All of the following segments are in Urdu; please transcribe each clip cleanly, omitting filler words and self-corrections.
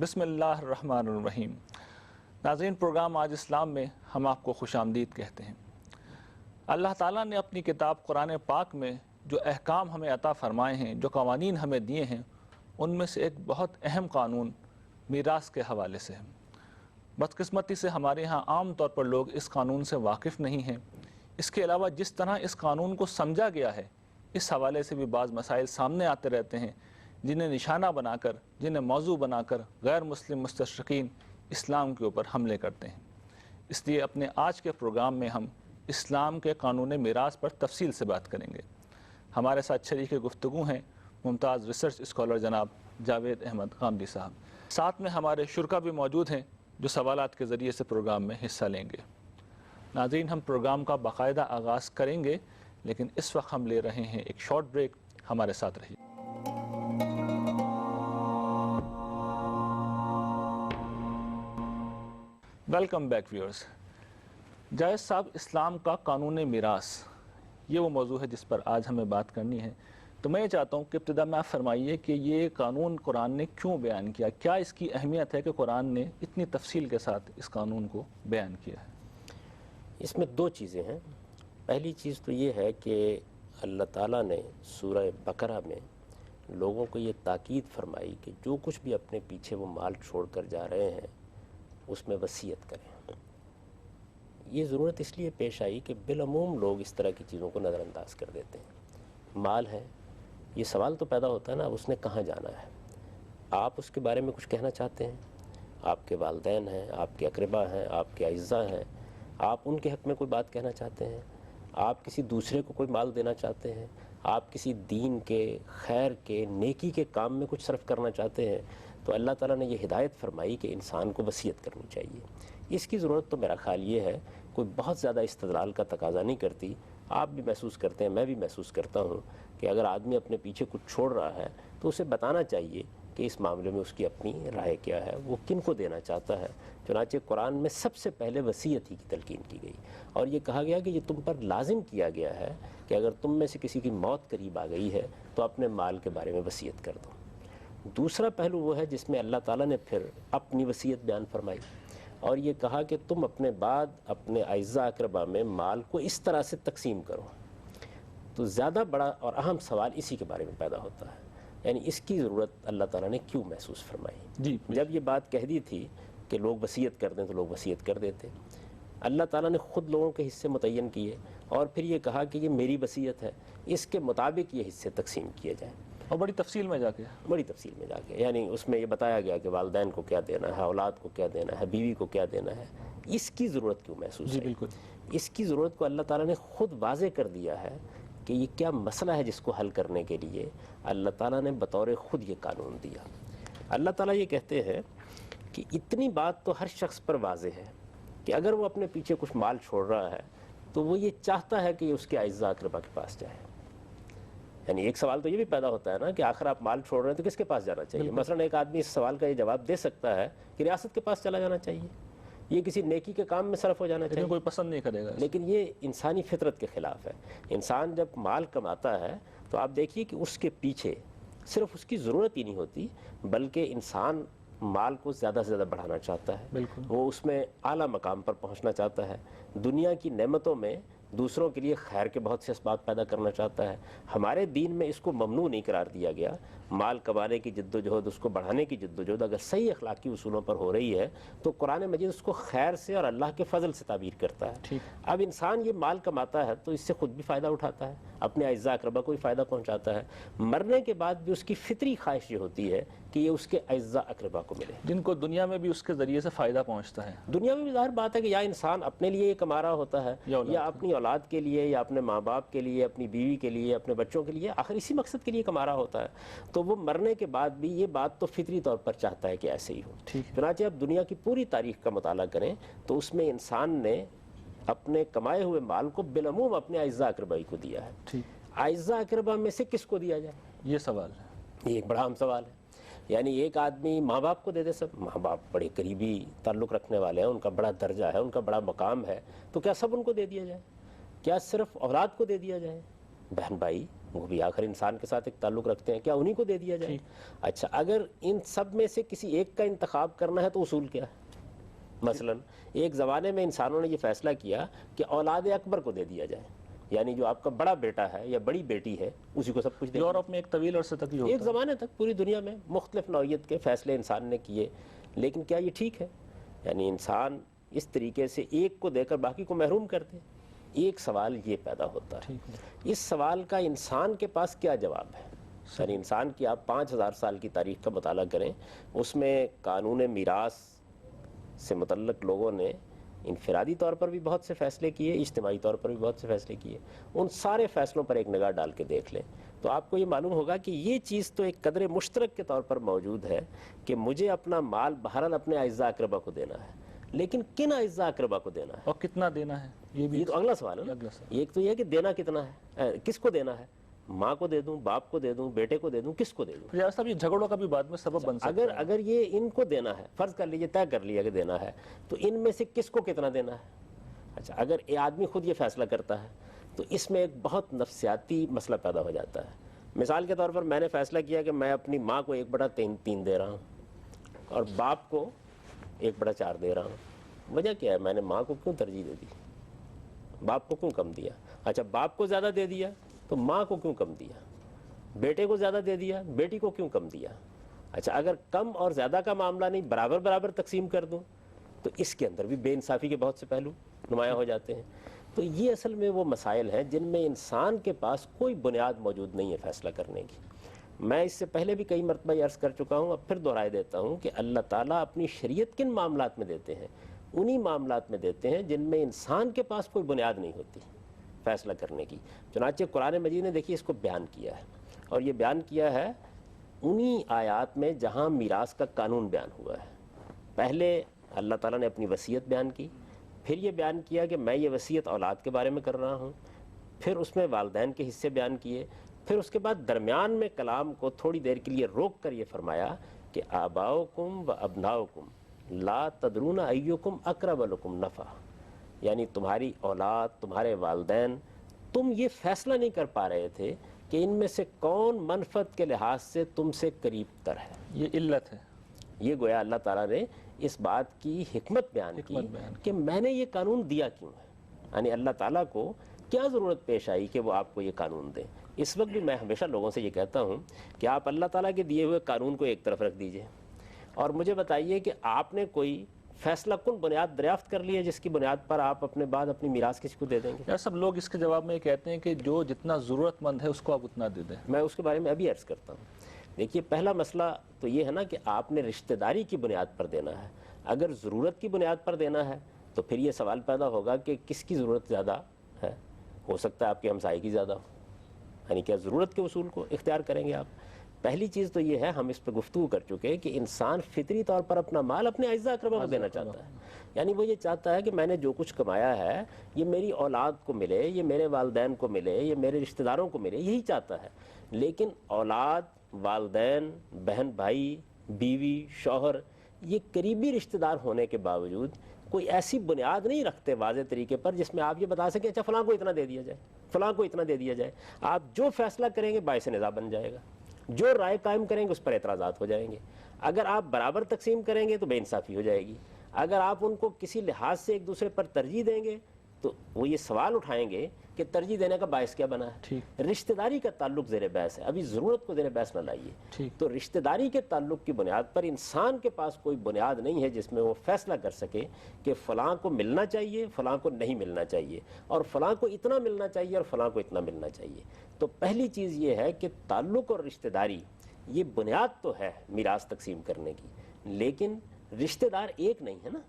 بسم اللہ الرحمن الرحیم۔ ناظرین، پروگرام آج اسلام میں ہم آپ کو خوش آمدید کہتے ہیں۔ اللہ تعالیٰ نے اپنی کتاب قرآن پاک میں جو احکام ہمیں عطا فرمائے ہیں، جو قوانین ہمیں دیے ہیں، ان میں سے ایک بہت اہم قانون میراث کے حوالے سے ہے۔ بدقسمتی سے ہمارے ہاں عام طور پر لوگ اس قانون سے واقف نہیں ہیں۔ اس کے علاوہ جس طرح اس قانون کو سمجھا گیا ہے، اس حوالے سے بھی بعض مسائل سامنے آتے رہتے ہیں، جنہیں نشانہ بنا کر، جنہیں موضوع بنا کر غیر مسلم مستشرقین اسلام کے اوپر حملے کرتے ہیں۔ اس لیے اپنے آج کے پروگرام میں ہم اسلام کے قانون میراث پر تفصیل سے بات کریں گے۔ ہمارے ساتھ شریک گفتگو ہیں ممتاز ریسرچ اسکالر جناب جاوید احمد غامدی صاحب۔ ساتھ میں ہمارے شرکا بھی موجود ہیں جو سوالات کے ذریعے سے پروگرام میں حصہ لیں گے۔ ناظرین، ہم پروگرام کا باقاعدہ آغاز کریں گے، لیکن اس وقت ہم لے رہے ہیں ایک شارٹ بریک۔ ہمارے ساتھ رہیے۔ Welcome back viewers. جاوید صاحب، اسلام کا قانون میراث، یہ وہ موضوع ہے جس پر آج ہمیں بات کرنی ہے۔ تو میں یہ چاہتا ہوں کہ ابتدا میں آپ فرمائیے کہ یہ قانون قرآن نے کیوں بیان کیا؟ کیا اس کی اہمیت ہے کہ قرآن نے اتنی تفصیل کے ساتھ اس قانون کو بیان کیا ہے؟ اس میں دو چیزیں ہیں۔ پہلی چیز تو یہ ہے کہ اللہ تعالیٰ نے سورہ بقرہ میں لوگوں کو یہ تاکید فرمائی کہ جو کچھ بھی اپنے پیچھے وہ مال چھوڑ کر جا رہے ہیں اس میں وصیت کریں۔ یہ ضرورت اس لیے پیش آئی کہ بالعموم لوگ اس طرح کی چیزوں کو نظر انداز کر دیتے ہیں۔ مال ہے، یہ سوال تو پیدا ہوتا ہے نا، اب اس نے کہاں جانا ہے؟ آپ اس کے بارے میں کچھ کہنا چاہتے ہیں؟ آپ کے والدین ہیں، آپ کے اقربا ہیں، آپ کے اعزاء ہیں، آپ ان کے حق میں کوئی بات کہنا چاہتے ہیں؟ آپ کسی دوسرے کو کوئی مال دینا چاہتے ہیں؟ آپ کسی دین کے، خیر کے، نیکی کے کام میں کچھ صرف کرنا چاہتے ہیں؟ تو اللہ تعالیٰ نے یہ ہدایت فرمائی کہ انسان کو وصیت کرنی چاہیے۔ اس کی ضرورت تو میرا خیال یہ ہے کوئی بہت زیادہ استدلال کا تقاضا نہیں کرتی۔ آپ بھی محسوس کرتے ہیں، میں بھی محسوس کرتا ہوں کہ اگر آدمی اپنے پیچھے کچھ چھوڑ رہا ہے تو اسے بتانا چاہیے کہ اس معاملے میں اس کی اپنی رائے کیا ہے، وہ کن کو دینا چاہتا ہے۔ چنانچہ قرآن میں سب سے پہلے وصیت ہی کی تلقین کی گئی، اور یہ کہا گیا کہ یہ تم پر لازم کیا گیا ہے کہ اگر تم میں سے کسی کی موت قریب آ گئی ہے تو اپنے مال کے بارے میں وصیت کر دو۔ دوسرا پہلو وہ ہے جس میں اللہ تعالیٰ نے پھر اپنی وصیت بیان فرمائی اور یہ کہا کہ تم اپنے بعد اپنے اعزاء اقربا میں مال کو اس طرح سے تقسیم کرو۔ تو زیادہ بڑا اور اہم سوال اسی کے بارے میں پیدا ہوتا ہے، یعنی اس کی ضرورت اللہ تعالیٰ نے کیوں محسوس فرمائی؟ جب یہ بات کہہ دی تھی کہ لوگ وصیت کر دیں تو لوگ وصیت کر دیتے، اللہ تعالیٰ نے خود لوگوں کے حصے متعین کیے اور پھر یہ کہا کہ یہ میری وصیت ہے، اس کے مطابق یہ حصے تقسیم کیے جائیں، اور بڑی تفصیل میں جا کے یعنی اس میں یہ بتایا گیا کہ والدین کو کیا دینا ہے، اولاد کو کیا دینا ہے، بیوی کو کیا دینا ہے۔ اس کی ضرورت کیوں محسوس ہے؟ بالکل، اس کی ضرورت کو اللہ تعالیٰ نے خود واضح کر دیا ہے کہ یہ کیا مسئلہ ہے جس کو حل کرنے کے لیے اللہ تعالیٰ نے بطور خود یہ قانون دیا۔ اللہ تعالیٰ یہ کہتے ہیں کہ اتنی بات تو ہر شخص پر واضح ہے کہ اگر وہ اپنے پیچھے کچھ مال چھوڑ رہا ہے تو وہ یہ چاہتا ہے کہ یہ اس کے اعزاء اقربا کے پاس جائے۔ یعنی ایک سوال تو یہ بھی پیدا ہوتا ہے نا کہ آخر آپ مال چھوڑ رہے ہیں تو کس کے پاس جانا چاہیے؟ مثلا ایک آدمی اس سوال کا یہ جواب دے سکتا ہے کہ ریاست کے پاس چلا جانا چاہیے، یہ کسی نیکی کے کام میں صرف ہو جانا چاہیے، کوئی پسند نہیں کرے گا، لیکن یہ انسانی فطرت کے خلاف ہے۔ انسان جب مال کماتا ہے تو آپ دیکھیے کہ اس کے پیچھے صرف اس کی ضرورت ہی نہیں ہوتی، بلکہ انسان مال کو زیادہ سے زیادہ بڑھانا چاہتا ہے، وہ اس میں اعلیٰ مقام پر پہنچنا چاہتا ہے، دنیا کی نعمتوں میں دوسروں کے لیے خیر کے بہت سے اسباب پیدا کرنا چاہتا ہے۔ ہمارے دین میں اس کو ممنوع نہیں قرار دیا گیا۔ مال کمانے کی جد و جہد، اس کو بڑھانے کی جد و جہد اگر صحیح اخلاقی اصولوں پر ہو رہی ہے تو قرآن مجید اس کو خیر سے اور اللہ کے فضل سے تعبیر کرتا ہے۔ اب انسان یہ مال کماتا ہے تو اس سے خود بھی فائدہ اٹھاتا ہے، اپنے اعزاء اقربا کو بھی فائدہ پہنچاتا ہے، مرنے کے بعد بھی اس کی فطری خواہش یہ ہوتی ہے کہ یہ اس کے اعزاء اقربا کو ملے، جن کو دنیا میں بھی اس کے ذریعے سے فائدہ پہنچتا ہے۔ دنیا میں بھی ظاہر بات ہے کہ یا انسان اپنے لیے یہ کما رہا ہوتا ہے یا اپنی اولاد کے لیے یا اپنے ماں باپ کے لیے، اپنی بیوی کے لیے، اپنے بچوں کے لیے، آخر اسی مقصد کے لیے کما رہا ہوتا ہے، تو وہ مرنے کے بعد بھی یہ بات تو فطری طور پر چاہتا ہے کہ ایسے ہی ہو۔ چنانچہ اب دنیا کی پوری تاریخ کا مطالعہ کریں تو اس میں انسان نے اپنے کمائے ہوئے مال کو بالعموم اپنے اعزاء اقربا کو دیا ہے۔ اعزاء اقربا میں سے کس کو دیا جائے؟ یہ سوال ہے، یہ ایک بڑا اہم سوال ہے۔ یعنی ایک آدمی ماں باپ کو دے دے، سب ماں باپ بڑے قریبی تعلق رکھنے والے ہیں، ان کا بڑا درجہ ہے، ان کا بڑا مقام ہے، تو کیا سب ان کو دے دیا جائے؟ کیا صرف اولاد کو دے دیا جائے؟ بہن بھائی وہ بھی آخر انسان کے ساتھ ایک تعلق رکھتے ہیں, کیا انہی کو دے دیا جائے؟ اچھا, اگر ان سب میں سے کسی ایک کا انتخاب کرنا ہے تو اصول کیا ہے؟ مثلا ایک زمانے میں انسانوں نے یہ فیصلہ کیا کہ اولاد اکبر کو دے دیا جائے, یعنی جو آپ کا بڑا بیٹا ہے یا بڑی بیٹی ہے اسی کو سب کچھ دے. یورپ میں ایک طویل عرصے تک یہ ہوتا ایک زمانے تک پوری دنیا میں مختلف نوعیت کے فیصلے انسان نے کیے, لیکن کیا یہ ٹھیک ہے؟ یعنی انسان اس طریقے سے ایک کو دے کر باقی کو محروم کر دے. ایک سوال یہ پیدا ہوتا ہے, اس سوال کا انسان کے پاس کیا جواب ہے؟ یعنی انسان کی آپ 5000 سال کی تاریخ کا مطالعہ کریں, اس میں قانون میراث سے متعلق لوگوں نے انفرادی طور پر بھی بہت سے فیصلے کیے, اجتماعی طور پر بھی بہت سے فیصلے کیے. ان سارے فیصلوں پر ایک نگاہ ڈال کے دیکھ لیں تو آپ کو یہ معلوم ہوگا کہ یہ چیز تو ایک قدر مشترک کے طور پر موجود ہے کہ مجھے اپنا مال بہرحال اپنے اعزاء اقربا کو دینا ہے, لیکن کن اعزاء اقربا کو دینا ہے اور کتنا دینا ہے, یہ تو اگلا سوال ہے نا. ایک تو یہ ہے کہ دینا کتنا ہے, کس کو دینا ہے, ماں کو دے دوں, باپ کو دے دوں, بیٹے کو دے دوں, کس کو دے دوں؟ ریاست صاحب یہ جھگڑوں کا بھی بعد میں سبب بن سکتا ہے. اگر یہ ان کو دینا ہے, فرض کر لیجیے طے کر لیا کہ دینا ہے, تو ان میں سے کس کو کتنا دینا ہے؟ اچھا, اگر یہ آدمی خود یہ فیصلہ کرتا ہے تو اس میں ایک بہت نفسیاتی مسئلہ پیدا ہو جاتا ہے. مثال کے طور پر میں نے فیصلہ کیا کہ میں اپنی ماں کو 1/3 دے رہا ہوں اور باپ کو 1/4 دے رہا ہوں. وجہ کیا ہے؟ میں نے ماں کو کیوں ترجیح دے دی, باپ کو کیوں کم دیا؟ اچھا, باپ کو زیادہ دے دیا تو ماں کو کیوں کم دیا؟ بیٹے کو زیادہ دے دیا, بیٹی کو کیوں کم دیا؟ اچھا, اگر کم اور زیادہ کا معاملہ نہیں, برابر برابر تقسیم کر دوں تو اس کے اندر بھی بے انصافی کے بہت سے پہلو نمایاں ہو جاتے ہیں. تو یہ اصل میں وہ مسائل ہیں جن میں انسان کے پاس کوئی بنیاد موجود نہیں ہے فیصلہ کرنے کی. میں اس سے پہلے بھی کئی مرتبہ یہ عرض کر چکا ہوں, اب پھر دہرائے دیتا ہوں کہ اللہ تعالیٰ اپنی شریعت کن معاملات میں دیتے ہیں؟ انہی معاملات میں دیتے ہیں جن میں انسان کے پاس کوئی بنیاد نہیں ہوتی فیصلہ کرنے کی. چنانچہ قرآن مجید نے دیکھیے اس کو بیان کیا ہے, اور یہ بیان کیا ہے انہی آیات میں جہاں میراث کا قانون بیان ہوا ہے. پہلے اللہ تعالیٰ نے اپنی وصیت بیان کی, پھر یہ بیان کیا کہ میں یہ وصیت اولاد کے بارے میں کر رہا ہوں, پھر اس میں والدین کے حصے بیان کیے, پھر اس کے بعد درمیان میں کلام کو تھوڑی دیر کے لیے روک کر یہ فرمایا کہ آباؤکم و ابناؤکم لا تدرون ایکم اقرب لکم نفع, یعنی تمہاری اولاد, تمہارے والدین, تم یہ فیصلہ نہیں کر پا رہے تھے کہ ان میں سے کون منفعت کے لحاظ سے تم سے قریب تر ہے. یہ علت ہے. یہ گویا اللہ تعالیٰ نے اس بات کی حکمت بیان کی کہ میں نے یہ قانون دیا کیوں ہے. یعنی اللہ تعالیٰ کو کیا ضرورت پیش آئی کہ وہ آپ کو یہ قانون دیں. اس وقت بھی میں ہمیشہ لوگوں سے یہ کہتا ہوں کہ آپ اللہ تعالیٰ کے دیے ہوئے قانون کو ایک طرف رکھ دیجئے اور مجھے بتائیے کہ آپ نے کوئی فیصلہ کن بنیاد دریافت کر لی ہے جس کی بنیاد پر آپ اپنے بعد اپنی میراث کسی کو دے دیں گے. یار سب لوگ اس کے جواب میں یہ کہتے ہیں کہ جو جتنا ضرورت مند ہے اس کو آپ اتنا دے دیں. میں اس کے بارے میں ابھی عرض کرتا ہوں. دیکھیے, پہلا مسئلہ تو یہ ہے نا کہ آپ نے رشتہ داری کی بنیاد پر دینا ہے. اگر ضرورت کی بنیاد پر دینا ہے تو پھر یہ سوال پیدا ہوگا کہ کس کی ضرورت زیادہ ہے. ہو سکتا ہے آپ کے ہمسائے کی زیادہ ہو, یعنی کیا ضرورت کے اصول کو اختیار کریں گے آپ؟ پہلی چیز تو یہ ہے, ہم اس پہ گفتگو کر چکے کہ انسان فطری طور پر اپنا مال اپنے اعزاء اقربا کو دینا چاہتا ہے. یعنی وہ یہ چاہتا ہے کہ میں نے جو کچھ کمایا ہے یہ میری اولاد کو ملے, یہ میرے والدین کو ملے, یہ میرے رشتہ داروں کو ملے, یہی چاہتا ہے. لیکن اولاد, والدین, بہن بھائی, بیوی, شوہر, یہ قریبی رشتہ دار ہونے کے باوجود کوئی ایسی بنیاد نہیں رکھتے واضح طریقے پر جس میں آپ یہ بتا سکیں اچھا فلاں کو اتنا دے دیا جائے, فلاں کو اتنا دے دیا جائے. آپ جو فیصلہ کریں گے باعث نزاع بن جائے گا, جو رائے قائم کریں گے اس پر اعتراضات ہو جائیں گے. اگر آپ برابر تقسیم کریں گے تو بے انصافی ہو جائے گی. اگر آپ ان کو کسی لحاظ سے ایک دوسرے پر ترجیح دیں گے تو وہ یہ سوال اٹھائیں گے کہ ترجیح دینے کا باعث کیا بنا ہے. رشتہ داری کا تعلق زیر بحث ہے, ابھی ضرورت کو زیر بحث نہ لائیے. تو رشتہ داری کے تعلق کی بنیاد پر انسان کے پاس کوئی بنیاد نہیں ہے جس میں وہ فیصلہ کر سکے کہ فلاں کو ملنا چاہیے, فلاں کو نہیں ملنا چاہیے, اور فلاں کو اتنا ملنا چاہیے اور فلاں کو اتنا ملنا چاہیے. تو پہلی چیز یہ ہے کہ تعلق اور رشتہ داری یہ بنیاد تو ہے میراث تقسیم کرنے کی, لیکن رشتہ دار ایک نہیں ہے نا.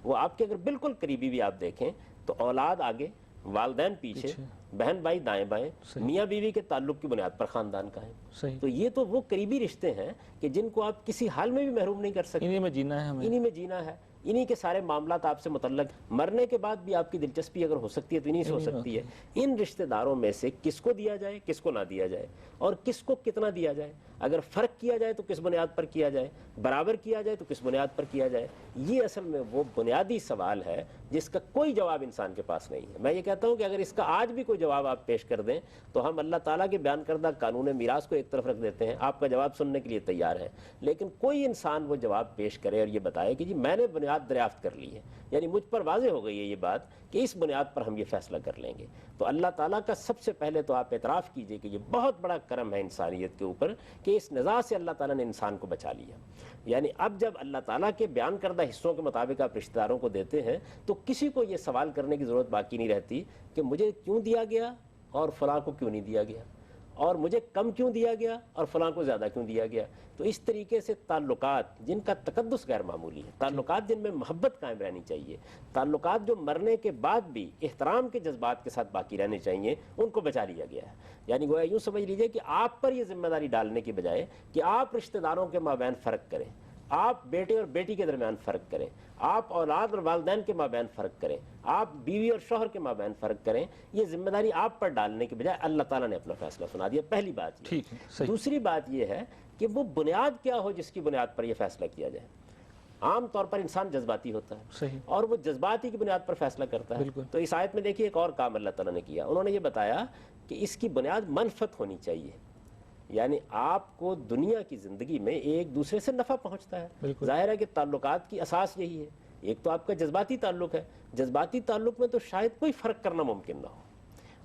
وہ آپ کے اگر بالکل قریبی بھی آپ دیکھیں تو اولاد آگے, والدین پیچھے, بہن بھائی دائیں بائیں, میاں بیوی کے تعلق کی بنیاد پر خاندان کا ہے. تو یہ تو وہ قریبی رشتے ہیں کہ جن کو آپ کسی حال میں بھی محروم نہیں کر سکتے. انہی میں جینا ہے ہمیں, انہی میں جینا ہے. انہی کے سارے معاملات آپ سے متعلق. مرنے کے بعد بھی آپ کی دلچسپی اگر ہو سکتی ہے تو انہی سے ہو سکتی ہے. ان رشتہ داروں میں سے کس کو دیا جائے, کس کو نہ دیا جائے, اور کس کو کتنا دیا جائے. اگر فرق کیا جائے تو کس بنیاد پر کیا جائے, برابر کیا جائے تو کس بنیاد پر کیا جائے. یہ اصل میں وہ بنیادی سوال ہے جس کا کوئی جواب انسان کے پاس نہیں ہے. میں یہ کہتا ہوں کہ اگر اس کا آج بھی کوئی جواب آپ پیش کر دیں تو ہم اللہ تعالیٰ کے بیان کردہ قانون میراث کو ایک طرف رکھ دیتے ہیں, آپ کا جواب سننے کے لیے تیار ہیں. لیکن کوئی انسان وہ جواب پیش کرے اور یہ بتائے کہ جی میں نے بنیاد دریافت کر لی ہے, یعنی مجھ پر واضح ہو گئی ہے یہ بات کہ اس بنیاد پر ہم یہ فیصلہ کر لیں گے, تو اللہ تعالیٰ کا سب سے پہلے تو آپ اعتراف کیجئے کہ یہ بہت بڑا کرم ہے انسانیت کے اوپر کہ اس نزاع سے اللہ تعالیٰ نے انسان کو بچا لیا. یعنی اب جب اللہ تعالیٰ کے بیان کردہ حصوں کے مطابق آپ رشتہ داروں کو دیتے ہیں تو کسی کو یہ سوال کرنے کی ضرورت باقی نہیں رہتی کہ مجھے کیوں دیا گیا اور فلاں کو کیوں نہیں دیا گیا, اور مجھے کم کیوں دیا گیا اور فلاں کو زیادہ کیوں دیا گیا. تو اس طریقے سے تعلقات جن کا تقدس غیر معمولی ہے, تعلقات جن میں محبت قائم رہنی چاہیے, تعلقات جو مرنے کے بعد بھی احترام کے جذبات کے ساتھ باقی رہنے چاہیے, ان کو بچا لیا گیا ہے. یعنی گویا یوں سمجھ لیجئے کہ آپ پر یہ ذمہ داری ڈالنے کی بجائے کہ آپ رشتہ داروں کے مابین فرق کریں, آپ بیٹے اور بیٹی کے درمیان فرق کریں, آپ اولاد اور والدین کے مابین فرق کریں, آپ بیوی اور شوہر کے مابین فرق کریں, یہ ذمہ داری آپ پر ڈالنے کے بجائے اللہ تعالیٰ نے اپنا فیصلہ سنا دیا. پہلی بات یہ. دوسری بات یہ ہے کہ وہ بنیاد کیا ہو جس کی بنیاد پر یہ فیصلہ کیا جائے. عام طور پر انسان جذباتی ہوتا ہے اور وہ جذباتی کی بنیاد پر فیصلہ کرتا ہے. تو اس آیت میں دیکھیے ایک اور کام اللہ تعالیٰ نے کیا. انہوں نے یہ بتایا کہ اس کی بنیاد منفعت ہونی چاہیے, یعنی آپ کو دنیا کی زندگی میں ایک دوسرے سے نفع پہنچتا ہے. ظاہر ہے کہ تعلقات کی اساس یہی ہے. ایک تو آپ کا جذباتی تعلق ہے, جذباتی تعلق میں تو شاید کوئی فرق کرنا ممکن نہ ہو,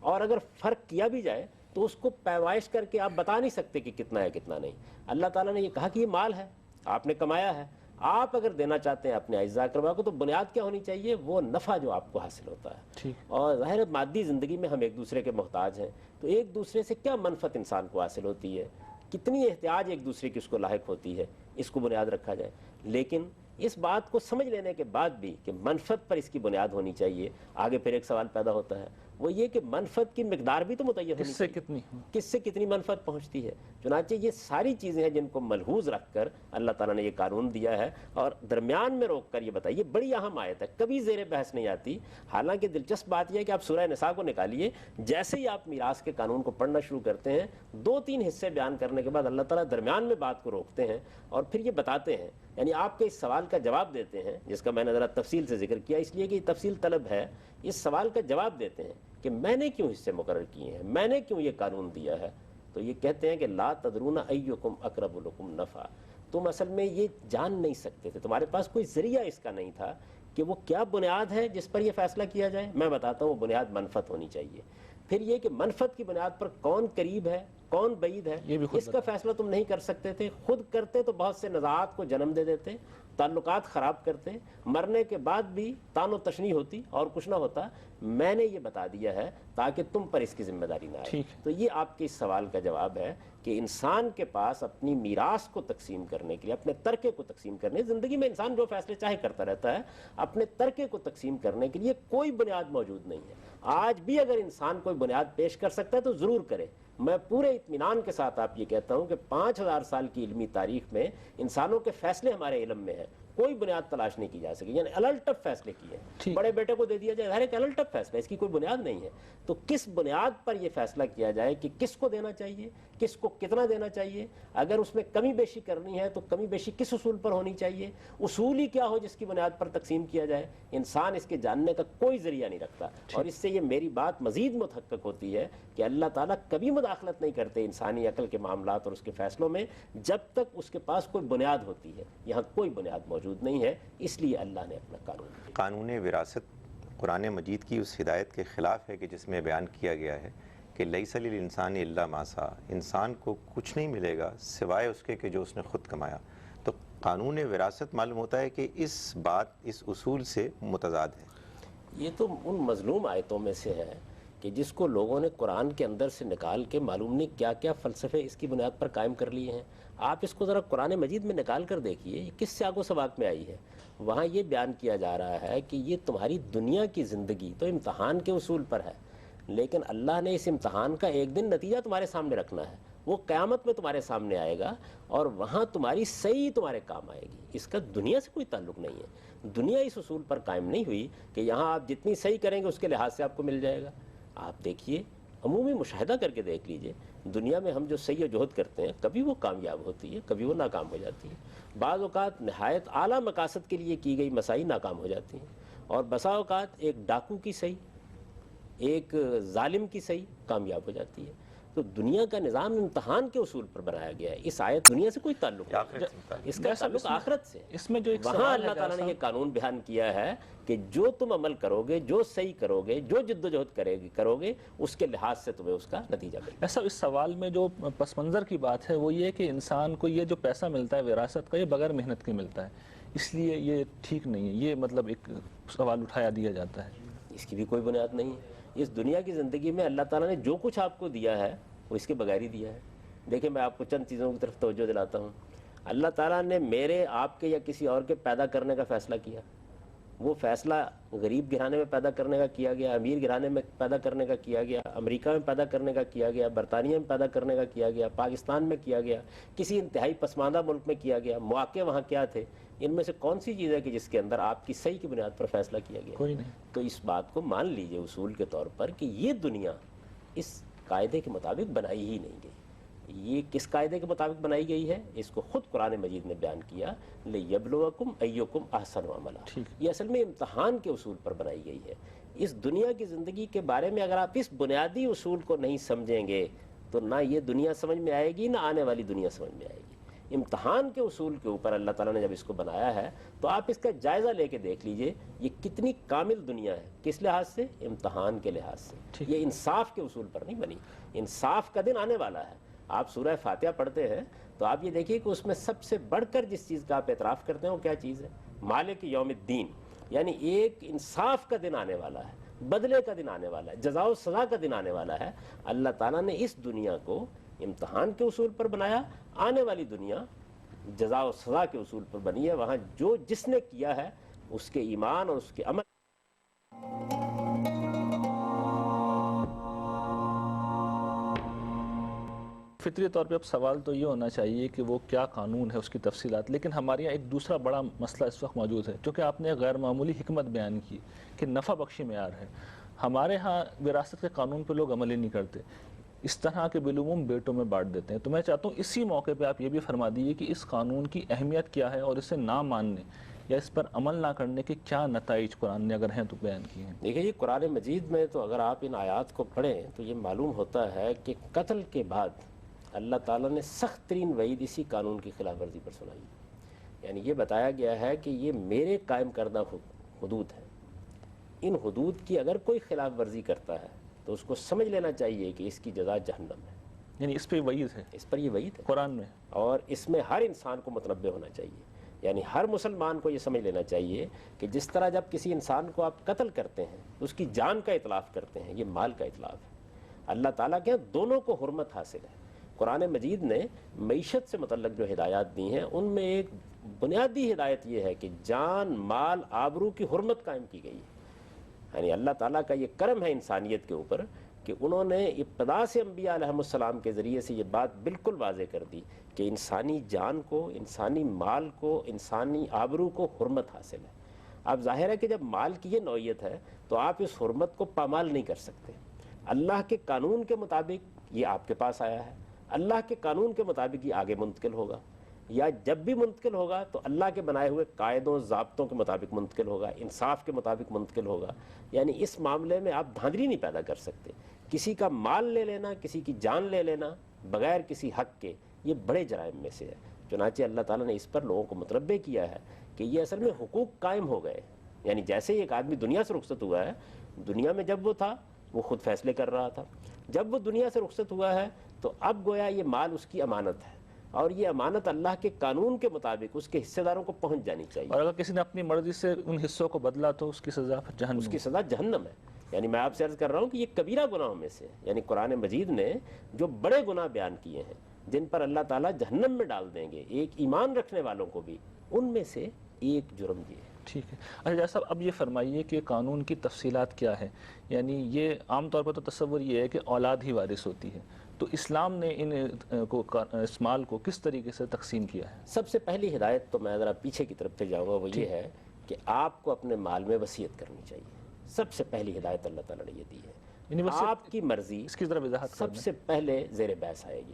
اور اگر فرق کیا بھی جائے تو اس کو پیمائش کر کے آپ بتا نہیں سکتے کہ کتنا ہے کتنا نہیں. اللہ تعالیٰ نے یہ کہا کہ یہ مال ہے, آپ نے کمایا ہے, آپ اگر دینا چاہتے ہیں اپنے اعزاء اقربا کو تو بنیاد کیا ہونی چاہیے, وہ نفع جو آپ کو حاصل ہوتا ہے. اور ظاہر ہے مادی زندگی میں ہم ایک دوسرے کے محتاج ہیں, تو ایک دوسرے سے کیا منفعت انسان کو حاصل ہوتی ہے, کتنی احتیاج ایک دوسرے کی اس کو لاحق ہوتی ہے, اس کو بنیاد رکھا جائے. لیکن اس بات کو سمجھ لینے کے بعد بھی کہ منفعت پر اس کی بنیاد ہونی چاہیے, آگے پھر ایک سوال پیدا ہوتا ہے, وہ یہ کہ منفعت کی مقدار بھی تو متعین ہونی چاہیے, کس سے کتنی منفعت پہنچتی ہے. چنانچہ یہ ساری چیزیں ہیں جن کو ملحوظ رکھ کر اللہ تعالیٰ نے یہ قانون دیا ہے, اور درمیان میں روک کر یہ بتائیے, بڑی اہم آیت ہے, کبھی زیر بحث نہیں آتی. حالانکہ دلچسپ بات یہ ہے کہ آپ سورہ نساء کو نکالیے, جیسے ہی آپ میراث کے قانون کو پڑھنا شروع کرتے ہیں, 2-3 حصے بیان کرنے کے بعد اللہ تعالیٰ درمیان میں بات کو روکتے ہیں اور پھر یہ بتاتے ہیں, یعنی آپ کے اس سوال کا جواب دیتے ہیں, جس کا میں نے ذرا تفصیل سے ذکر کیا اس لیے کہ یہ تفصیل طلب ہے. اس سوال کا جواب دیتے ہیں کہ میں نے کیوں حصے مقرر کیے ہیں, میں نے کیوں یہ قانون دیا ہے. تو یہ کہتے ہیں کہ لا تدرون ایکم اقرب لکم نفعا, تم اصل میں یہ جان نہیں سکتے تھے, تمہارے پاس کوئی ذریعہ اس کا نہیں تھا کہ وہ کیا بنیاد ہے جس پر یہ فیصلہ کیا جائے. میں بتاتا ہوں, وہ بنیاد منفعت ہونی چاہیے. پھر یہ کہ منفعت کی بنیاد پر کون قریب ہے کون بعید ہے, اس کا فیصلہ تم نہیں کر سکتے تھے. خود کرتے تو بہت سے نزاعات کو جنم دے دیتے, تعلقات خراب کرتے, مرنے کے بعد بھی تان و تشنیع ہوتی اور کچھ نہ ہوتا. میں نے یہ بتا دیا ہے تاکہ تم پر اس کی ذمہ داری نہ آئے. تو یہ آپ کے اس سوال کا جواب ہے کہ انسان کے پاس اپنی میراث کو تقسیم کرنے کے لیے, اپنے ترکے کو تقسیم کرنے, زندگی میں انسان جو فیصلے چاہے کرتا رہتا ہے, اپنے ترکے کو تقسیم کرنے کے لیے کوئی بنیاد موجود نہیں ہے. آج بھی اگر انسان کوئی بنیاد پیش کر سکتا ہے تو ضرور کرے. میں پورے اطمینان کے ساتھ آپ یہ کہتا ہوں کہ 5000 سال کی علمی تاریخ میں انسانوں کے فیصلے ہمارے علم میں ہیں, کوئی بنیاد تلاش نہیں کی جا سکی. یعنی الٹپ فیصلے کیے, بڑے بیٹے کو دے دیا جائے, ہر ایک الٹپ فیصلہ, اس کی کوئی بنیاد نہیں ہے. تو کس بنیاد پر یہ فیصلہ کیا جائے کہ کس کو دینا چاہیے, کس کو کتنا دینا چاہیے, اگر اس میں کمی بیشی کرنی ہے تو کمی بیشی کس اصول پر ہونی چاہیے, اصول ہی کیا ہو جس کی بنیاد پر تقسیم کیا جائے, انسان اس کے جاننے کا کوئی ذریعہ نہیں رکھتا. اور اس سے یہ میری بات مزید متحقق ہوتی ہے کہ اللہ تعالیٰ کبھی مداخلت نہیں کرتے انسانی عقل کے معاملات اور اس کے فیصلوں میں جب تک اس کے پاس کوئی بنیاد ہوتی ہے. یہاں کوئی بنیاد موجود نہیں ہے, اس لیے اللہ نے اپنا قانون وراثت قرآن مجید کی اس ہدایت کے خلاف ہے کہ جس میں بیان کیا گیا ہے کہ لیس للانسان الا ما سعی, انسان کو کچھ نہیں ملے گا سوائے اس کے کہ جو اس نے خود کمایا. تو قانون وراثت معلوم ہوتا ہے کہ اس اصول سے متضاد ہے. یہ تو ان مظلوم آیتوں میں سے ہے کہ جس کو لوگوں نے قرآن کے اندر سے نکال کے معلوم نہیں کیا کیا فلسفے اس کی بنیاد پر قائم کر لیے ہیں. آپ اس کو ذرا قرآن مجید میں نکال کر دیکھیے, یہ کس سیاق و سباق میں آئی ہے. وہاں یہ بیان کیا جا رہا ہے کہ یہ تمہاری دنیا کی زندگی تو امتحان کے اصول پر ہے, لیکن اللہ نے اس امتحان کا ایک دن نتیجہ تمہارے سامنے رکھنا ہے, وہ قیامت میں تمہارے سامنے آئے گا اور وہاں تمہاری صحیح تمہارے کام آئے گی. اس کا دنیا سے کوئی تعلق نہیں ہے. دنیا اس اصول پر قائم نہیں ہوئی کہ یہاں آپ جتنی صحیح کریں گے اس کے لحاظ سے آپ کو مل جائے گا. آپ دیکھیے, عمومی مشاہدہ کر کے دیکھ لیجئے, دنیا میں ہم جو صحیح و جہد کرتے ہیں کبھی وہ کامیاب ہوتی ہے, کبھی وہ ناکام ہو جاتی ہے. بعض اوقات نہایت اعلیٰ مقاصد کے لیے کی گئی مساعی ناکام ہو جاتی ہیں, اور بسا اوقات ایک ڈاکو کی صحیح, ایک ظالم کی صحیح کامیاب ہو جاتی ہے. تو دنیا کا نظام امتحان کے اصول پر بنایا گیا ہے. اس آیت دنیا سے کوئی تعلق نہیں, اس کا تعلق آخرت سے. اس میں جو ایک وہاں اللہ تعالیٰ نے یہ قانون بیان کیا ہے کہ جو تم عمل کرو گے, جو صحیح کرو گے, جو جد و جہد کرو گے, اس کے لحاظ سے تمہیں اس کا نتیجہ ملے گا. ایسا اس سوال میں جو پس منظر کی بات ہے وہ یہ کہ انسان کو یہ جو پیسہ ملتا ہے وراثت کا, یہ بغیر محنت کے ملتا ہے, اس لیے یہ ٹھیک نہیں ہے. یہ مطلب ایک سوال اٹھایا دیا جاتا ہے. اس کی بھی کوئی بنیاد نہیں ہے. اس دنیا کی زندگی میں اللہ تعالیٰ نے جو کچھ آپ کو دیا ہے وہ اس کے بغیر ہی دیا ہے. دیکھیں, میں آپ کو چند چیزوں کی طرف توجہ دلاتا ہوں. اللہ تعالیٰ نے میرے, آپ کے یا کسی اور کے پیدا کرنے کا فیصلہ کیا. وہ فیصلہ غریب گھرانے میں پیدا کرنے کا کیا گیا, امیر گھرانے میں پیدا کرنے کا کیا گیا, امریکہ میں پیدا کرنے کا کیا گیا, برطانیہ میں پیدا کرنے کا کیا گیا, پاکستان میں کیا گیا, کسی انتہائی پسماندہ ملک میں کیا گیا. مواقع وہاں کیا تھے؟ ان میں سے کون سی چیز ہے کہ جس کے اندر آپ کی صحیح کی بنیاد پر فیصلہ کیا گیا؟ کوئی نہیں. تو اس بات کو مان لیجئے اصول کے طور پر کہ یہ دنیا اس قاعدے کے مطابق بنائی ہی نہیں گئی. یہ کس قاعدے کے مطابق بنائی گئی ہے؟ اس کو خود قرآن مجید نے بیان کیا, لِيَبْلُوَكُمْ أَيُّكُمْ أَحْسَنُ عَمَلًا. یہ اصل میں امتحان کے اصول پر بنائی گئی ہے. اس دنیا کی زندگی کے بارے میں اگر آپ اس بنیادی اصول کو نہیں سمجھیں گے تو نہ یہ دنیا سمجھ میں آئے گی, نہ آنے والی دنیا سمجھ میں آئے گی. امتحان کے اصول کے اوپر اللہ تعالیٰ نے جب اس کو بنایا ہے تو آپ اس کا جائزہ لے کے دیکھ لیجئے یہ کتنی کامل دنیا ہے. کس لحاظ سے؟ امتحان کے لحاظ سے. یہ انصاف کے اصول پر نہیں بنی. انصاف کا دن آنے والا ہے. آپ سورہ فاتحہ پڑھتے ہیں تو آپ یہ دیکھیے کہ اس میں سب سے بڑھ کر جس چیز کا آپ اعتراف کرتے ہیں وہ کیا چیز ہے؟ مالک یوم الدین, یعنی ایک انصاف کا دن آنے والا ہے, بدلے کا دن آنے والا ہے, جزا و سزا کا دن آنے والا ہے. اللہ تعالیٰ نے اس دنیا کو امتحان کے اصول پر بنایا. آنے والی دنیا جزا و سزا کے اصول پر بنی ہے. وہاں جو جس نے کیا ہے اس کے ایمان اور اس کے عمل فطری طور پہ اب سوال تو یہ ہونا چاہیے کہ وہ کیا قانون ہے, اس کی تفصیلات. لیکن ہمارے یہاں ایک دوسرا بڑا مسئلہ اس وقت موجود ہے, چونکہ آپ نے غیر معمولی حکمت بیان کی کہ نفع بخشی معیار ہے. ہمارے ہاں وراثت کے قانون پہ لوگ عمل ہی نہیں کرتے, اس طرح کے بالعموم بیٹوں میں بانٹ دیتے ہیں. تو میں چاہتا ہوں اسی موقع پہ آپ یہ بھی فرما دیجیے کہ اس قانون کی اہمیت کیا ہے اور اسے نہ ماننے یا اس پر عمل نہ کرنے کے کیا نتائج قرآن نے اگر ہیں تو بیان کیے ہیں. دیکھیں, یہ قرآن مجید میں تو اگر آپ ان آیات کو پڑھیں تو یہ معلوم ہوتا ہے کہ قتل کے بعد اللہ تعالیٰ نے سخت ترین وعید اسی قانون کی خلاف ورزی پر سنائی. یعنی یہ بتایا گیا ہے کہ یہ میرے قائم کردہ حدود ہیں. ان حدود کی اگر کوئی خلاف ورزی کرتا ہے تو اس کو سمجھ لینا چاہیے کہ اس کی جزا جہنم ہے. یعنی اس پہ وعید ہے, اس پر یہ وعید ہے قرآن میں, اور اس میں ہر انسان کو متنبہ ہونا چاہیے. یعنی ہر مسلمان کو یہ سمجھ لینا چاہیے کہ جس طرح جب کسی انسان کو آپ قتل کرتے ہیں اس کی جان کا اتلاف کرتے ہیں, یہ مال کا اتلاف ہے. اللہ تعالیٰ کے دونوں کو حرمت حاصل ہے. قرآن مجید نے معیشت سے متعلق جو ہدایات دی ہیں ان میں ایک بنیادی ہدایت یہ ہے کہ جان, مال, آبرو کی حرمت قائم کی گئی ہے. یعنی اللہ تعالیٰ کا یہ کرم ہے انسانیت کے اوپر کہ انہوں نے ابتدا سے انبیاء علیہ السلام کے ذریعے سے یہ بات بالکل واضح کر دی کہ انسانی جان کو, انسانی مال کو, انسانی آبرو کو حرمت حاصل ہے. اب ظاہر ہے کہ جب مال کی یہ نوعیت ہے تو آپ اس حرمت کو پامال نہیں کر سکتے. اللہ کے قانون کے مطابق یہ آپ کے پاس آیا ہے, اللہ کے قانون کے مطابق یہ آگے منتقل ہوگا, یا جب بھی منتقل ہوگا تو اللہ کے بنائے ہوئے قاعدوں ضابطوں کے مطابق منتقل ہوگا, انصاف کے مطابق منتقل ہوگا. یعنی اس معاملے میں آپ دھاندلی نہیں پیدا کر سکتے. کسی کا مال لے لینا, کسی کی جان لے لینا بغیر کسی حق کے, یہ بڑے جرائم میں سے ہے. چنانچہ اللہ تعالیٰ نے اس پر لوگوں کو متنبہ کیا ہے کہ یہ اصل میں حقوق قائم ہو گئے. یعنی جیسے ایک آدمی دنیا سے رخصت ہوا ہے, دنیا میں جب وہ تھا وہ خود فیصلے کر رہا تھا, جب وہ دنیا سے رخصت ہوا ہے تو اب گویا یہ مال اس کی امانت ہے, اور یہ امانت اللہ کے قانون کے مطابق اس کے حصے داروں کو پہنچ جانی چاہیے. اور اگر کسی نے اپنی مرضی سے ان حصوں کو بدلا تو اس کی سزا جہنم, اس کی سزا جہنم ہے. یعنی میں آپ سے عرض کر رہا ہوں کہ یہ کبیرہ گناہوں میں سے ہے. یعنی قرآن مجید نے جو بڑے گناہ بیان کیے ہیں جن پر اللہ تعالیٰ جہنم میں ڈال دیں گے ایک ایمان رکھنے والوں کو بھی, ان میں سے ایک جرم یہ ہے. ٹھیک ہے. اچھا جیسا اب یہ فرمائیے کہ قانون کی تفصیلات کیا ہے. یعنی یہ عام طور پر تو تصور یہ ہے کہ اولاد ہی وارث ہوتی ہے, تو اسلام نے ان اس مال کو کس طریقے سے تقسیم کیا ہے؟ سب سے پہلی ہدایت تو میں ذرا پیچھے کی طرف سے جاؤں گا، وہ یہ ہے کہ آپ کو اپنے مال میں وصیت کرنی چاہیے۔ سب سے پہلی ہدایت اللہ تعالیٰ نے یہ دی ہے، یعنی وصیت آپ کی مرضی اس کی ذرا وضاحت سب سے پہلے زیر بحث آئے گی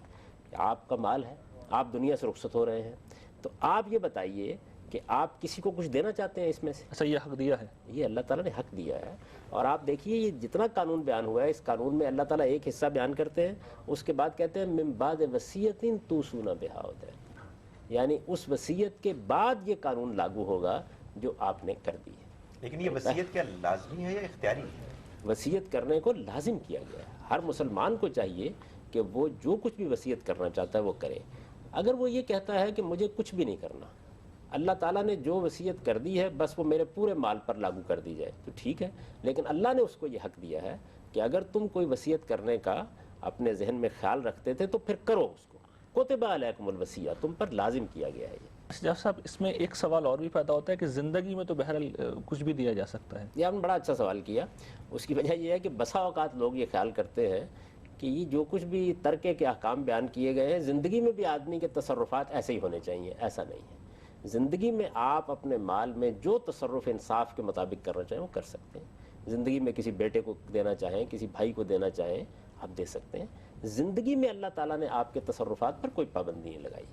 کہ آپ کا مال ہے، آپ دنیا سے رخصت ہو رہے ہیں، تو آپ یہ بتائیے کہ آپ کسی کو کچھ دینا چاہتے ہیں اس میں سے؟ اچھا، یہ حق دیا ہے؟ یہ اللہ تعالیٰ نے حق دیا ہے۔ اور آپ دیکھیے یہ جتنا قانون بیان ہوا ہے، اس قانون میں اللہ تعالیٰ ایک حصہ بیان کرتے ہیں، اس کے بعد کہتے ہیں من بعد وصیت توصون بہا ہوتا ہے، یعنی اس وصیت کے بعد یہ قانون لاگو ہوگا جو آپ نے کر دی ہے۔ لیکن یہ وصیت کیا لازمی ہے یا اختیاری ہے؟ وصیت کرنے کو لازم کیا گیا ہے، ہر مسلمان کو چاہیے کہ وہ جو کچھ بھی وصیت کرنا چاہتا ہے وہ کرے۔ اگر وہ یہ کہتا ہے کہ مجھے کچھ بھی نہیں کرنا، اللہ تعالیٰ نے جو وصیت کر دی ہے بس وہ میرے پورے مال پر لاگو کر دی جائے تو ٹھیک ہے، لیکن اللہ نے اس کو یہ حق دیا ہے کہ اگر تم کوئی وصیت کرنے کا اپنے ذہن میں خیال رکھتے تھے تو پھر کرو اس کو، کتب علیکم الوصیہ، تم پر لازم کیا گیا ہے یہ۔ جناب صاحب، اس میں ایک سوال اور بھی پیدا ہوتا ہے کہ زندگی میں تو بہرحال کچھ بھی دیا جا سکتا ہے۔ یہ آپ نے بڑا اچھا سوال کیا۔ اس کی وجہ یہ ہے کہ بسا اوقات لوگ یہ خیال کرتے ہیں کہ یہ جو کچھ بھی ترکے کے احکام بیان کیے گئے ہیں، زندگی میں بھی آدمی کے تصرفات ایسے ہی ہونے چاہیے۔ ایسا نہیں ہے، زندگی میں آپ اپنے مال میں جو تصرف انصاف کے مطابق کرنا چاہیں وہ کر سکتے ہیں۔ زندگی میں کسی بیٹے کو دینا چاہیں، کسی بھائی کو دینا چاہیں، آپ دے سکتے ہیں۔ زندگی میں اللہ تعالیٰ نے آپ کے تصرفات پر کوئی پابندی نہیں لگائی،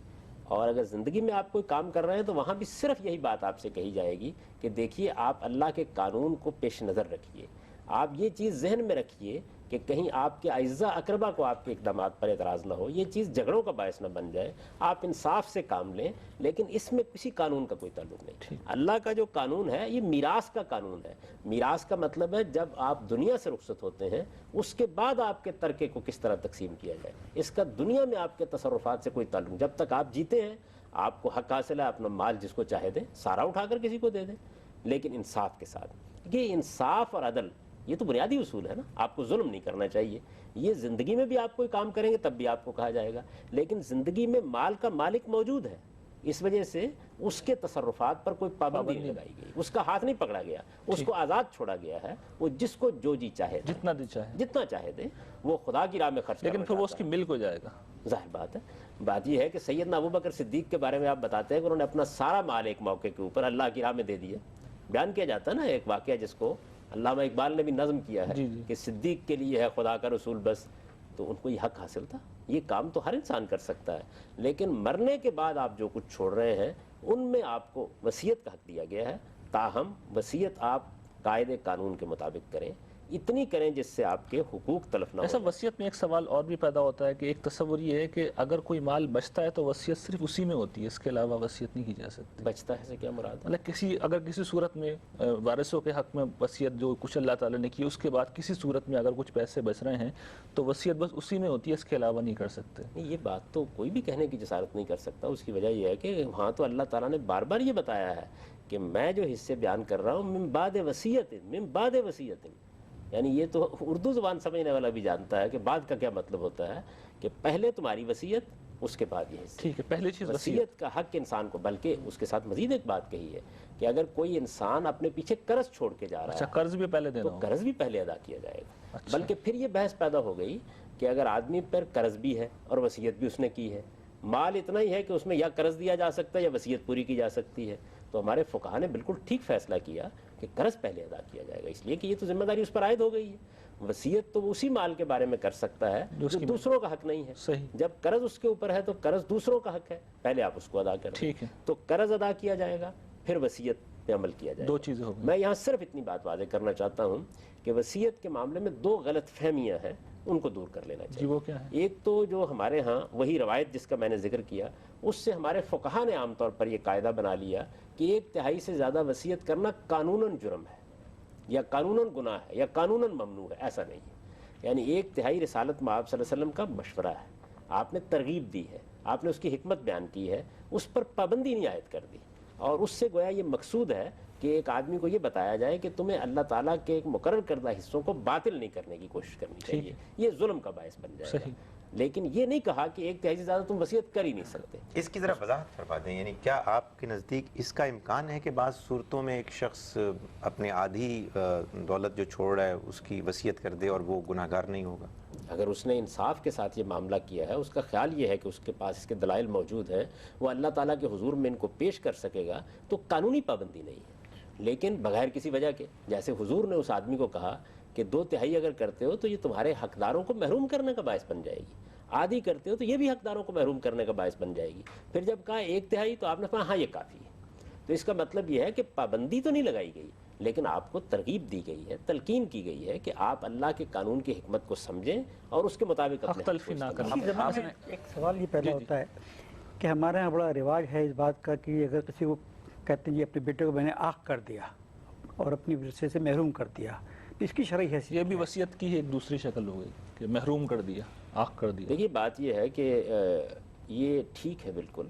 اور اگر زندگی میں آپ کوئی کام کر رہے ہیں تو وہاں بھی صرف یہی بات آپ سے کہی جائے گی کہ دیکھیے آپ اللہ کے قانون کو پیش نظر رکھیے، آپ یہ چیز ذہن میں رکھیے کہ کہیں آپ کے اعزاء اقربا کو آپ کے اقدامات پر اعتراض نہ ہو، یہ چیز جھگڑوں کا باعث نہ بن جائے، آپ انصاف سے کام لیں، لیکن اس میں کسی قانون کا کوئی تعلق نہیں۔ اللہ کا جو قانون ہے یہ میراث کا قانون ہے۔ میراث کا مطلب ہے جب آپ دنیا سے رخصت ہوتے ہیں اس کے بعد آپ کے ترکے کو کس طرح تقسیم کیا جائے، اس کا دنیا میں آپ کے تصرفات سے کوئی تعلق نہیں۔ جب تک آپ جیتے ہیں آپ کو حق حاصل ہے اپنا مال جس کو چاہے دیں، سارا اٹھا کر کسی کو دے دیں، لیکن انصاف کے ساتھ۔ یہ انصاف اور عدل یہ تو بنیادی اصول ہے نا، آپ کو ظلم نہیں کرنا چاہیے۔ یہ زندگی میں بھی آپ کوئی کام کریں گے تب بھی آپ کو کہا جائے گا، لیکن زندگی میں مال کا مالک موجود ہے، اس وجہ سے اس کے تصرفات پر کوئی پابندی نہیں لگائی گئی، اس کا ہاتھ نہیں پکڑا گیا، اس کو آزاد چھوڑا گیا ہے، وہ جس کو جو جی چاہے جتنا چاہے دے، وہ خدا کی راہ میں خرچ کرنا لیکن پھر وہ اس کی ملک ہو جائے گا۔ ظاہر بات ہے۔ بات یہ ہے کہ سیدنا ابوبکر صدیق کے بارے میں آپ بتاتے ہیں کہ انہوں نے اپنا سارا مال ایک موقع کے اوپر اللہ کی راہ میں دے دیا۔ بیان کیا جاتا ہے نا ایک واقعہ جس کو علامہ اقبال نے بھی نظم کیا ہے کہ صدیق کے لیے ہے خدا کا رسول بس، تو ان کو یہ حق حاصل تھا۔ یہ کام تو ہر انسان کر سکتا ہے، لیکن مرنے کے بعد آپ جو کچھ چھوڑ رہے ہیں ان میں آپ کو وصیت کا حق دیا گیا ہے، تاہم وصیت آپ قاعدے قانون کے مطابق کریں، اتنی کریں جس سے آپ کے حقوق تلف نہ ہو۔ ایسا وصیت میں ایک سوال اور بھی پیدا ہوتا ہے کہ ایک تصور یہ ہے کہ اگر کوئی مال بچتا ہے تو وصیت صرف اسی میں ہوتی ہے، اس کے علاوہ وصیت نہیں کی جا سکتی۔ بچتا ہے سے کیا مراد ہے؟ مطلب اگر کسی صورت میں وارثوں کے حق میں وصیت جو کچھ اللہ تعالیٰ نے کی، اس کے بعد کسی صورت میں اگر کچھ پیسے بچ رہے ہیں تو وصیت بس اسی میں ہوتی ہے، اس کے علاوہ نہیں کر سکتے۔ یہ بات تو کوئی بھی کہنے کی جسارت نہیں کر سکتا۔ اس کی وجہ یہ ہے کہ وہاں تو اللہ تعالیٰ نے بار بار یہ بتایا ہے کہ میں جو حصے بیان کر رہا ہوں من بعد وصیت، من بعد وصیت، یعنی یہ تو اردو زبان سمجھنے والا بھی جانتا ہے کہ بعد کا کیا مطلب ہوتا ہے، کہ پہلے تمہاری وصیت اس کے بعد یہ حصہ۔ ٹھیک ہے، پہلی چیز وصیت کا حق انسان کو، بلکہ اس کے ساتھ مزید ایک بات کہی ہے کہ اگر کوئی انسان اپنے پیچھے قرض چھوڑ کے جا رہا ہے، قرض بھی پہلے دینا تو قرض بھی پہلے ادا کیا جائے گا۔ بلکہ پھر یہ بحث پیدا ہو گئی کہ اگر آدمی پر قرض بھی ہے اور وصیت بھی اس نے کی ہے، مال اتنا ہی ہے کہ اس میں یا قرض دیا جا سکتا ہے یا وصیت پوری کی جا سکتی ہے، تو ہمارے فقہا نے بالکل ٹھیک فیصلہ کیا کہ قرض پہلے ادا کیا جائے گا، اس لیے کہ یہ تو ذمہ داری اس پر عائد ہو گئی ہے۔ وصیت تو اسی مال کے بارے میں کر سکتا ہے جو دوسروں کا حق نہیں ہے۔ صحیح۔ جب قرض اس کے اوپر ہے تو قرض دوسروں کا حق ہے، پہلے آپ اس کو ادا کریں۔ ٹھیک ہے، تو قرض ادا کیا جائے گا، پھر وصیت پہ عمل کیا جائے گا۔ دو چیزیں ہو گئی۔ میں یہاں صرف اتنی بات واضح کرنا چاہتا ہوں کہ وصیت کے معاملے میں دو غلط فہمیاں ہیں، ان کو دور کر لینا چاہیے۔ جی، وہ کیا ہے؟ ایک تو جو ہمارے ہاں وہی روایت جس کا میں نے ذکر کیا، اس سے ہمارے فقہا نے عام طور پر یہ قاعدہ بنا لیا کہ 1/3 سے زیادہ وصیت کرنا قانوناً جرم ہے، یا قانوناً گناہ ہے، یا قانوناً ممنوع ہے۔ ایسا نہیں ہے، یعنی 1/3 رسالت مآب صلی اللہ علیہ وسلم کا مشورہ ہے، آپ نے ترغیب دی ہے، آپ نے اس کی حکمت بیان کی ہے، اس پر پابندی نہیں عائد کر دی، اور اس سے گویا یہ مقصود ہے کہ ایک آدمی کو یہ بتایا جائے کہ تمہیں اللہ تعالیٰ کے ایک مقرر کردہ حصوں کو باطل نہیں کرنے کی کوشش کرنی چاہیے، یہ ظلم کا باعث بن جائے گا۔ لیکن یہ نہیں کہا کہ 1/3 سے زیادہ تم وصیت کر ہی نہیں سکتے۔ اس کی ذرا وضاحت فرما دیں، یعنی کیا آپ کے نزدیک اس کا امکان ہے کہ بعض صورتوں میں ایک شخص اپنے آدھی دولت جو چھوڑ رہا ہے اس کی وصیت کر دے اور وہ گناہگار نہیں ہوگا؟ اگر اس نے انصاف کے ساتھ یہ معاملہ کیا ہے، اس کا خیال یہ ہے کہ اس کے پاس اس کے دلائل موجود ہیں، وہ اللہ تعالیٰ کے حضور میں ان کو پیش کر سکے گا، تو قانونی پابندی نہیں ہے۔ لیکن بغیر کسی وجہ کے، جیسے حضور نے اس آدمی کو کہا کہ 2/3 اگر کرتے ہو تو یہ تمہارے حقداروں کو محروم کرنے کا باعث بن جائے گی، آدھی کرتے ہو تو یہ بھی حقداروں کو محروم کرنے کا باعث بن جائے گی۔ پھر جب کہا 1/3 تو آپ نے کہا ہاں یہ کافی ہے۔ تو اس کا مطلب یہ ہے کہ پابندی تو نہیں لگائی گئی، لیکن آپ کو ترغیب دی گئی ہے، تلقین کی گئی ہے کہ آپ اللہ کے قانون کی حکمت کو سمجھیں اور اس کے مطابق اپنے حق تلفی نہ کرنا۔ اسی زمانے میں ایک سوال یہ پیدا ہوتا ہے کہ ہمارے یہاں بڑا رواج ہے اس بات کا کہ اگر کسی کو کہتے ہیں یہ اپنے بیٹے کو میں نے آنکھ کر دیا اور اپنی ورثے سے محروم کر دیا، تو اس کی شرعی حیثیت یہ بھی وصیت کی ایک دوسری شکل ہو گئی کہ محروم کر دیا، آنکھ کر دیا۔ دیکھیے بات یہ ہے کہ یہ ٹھیک ہے بالکل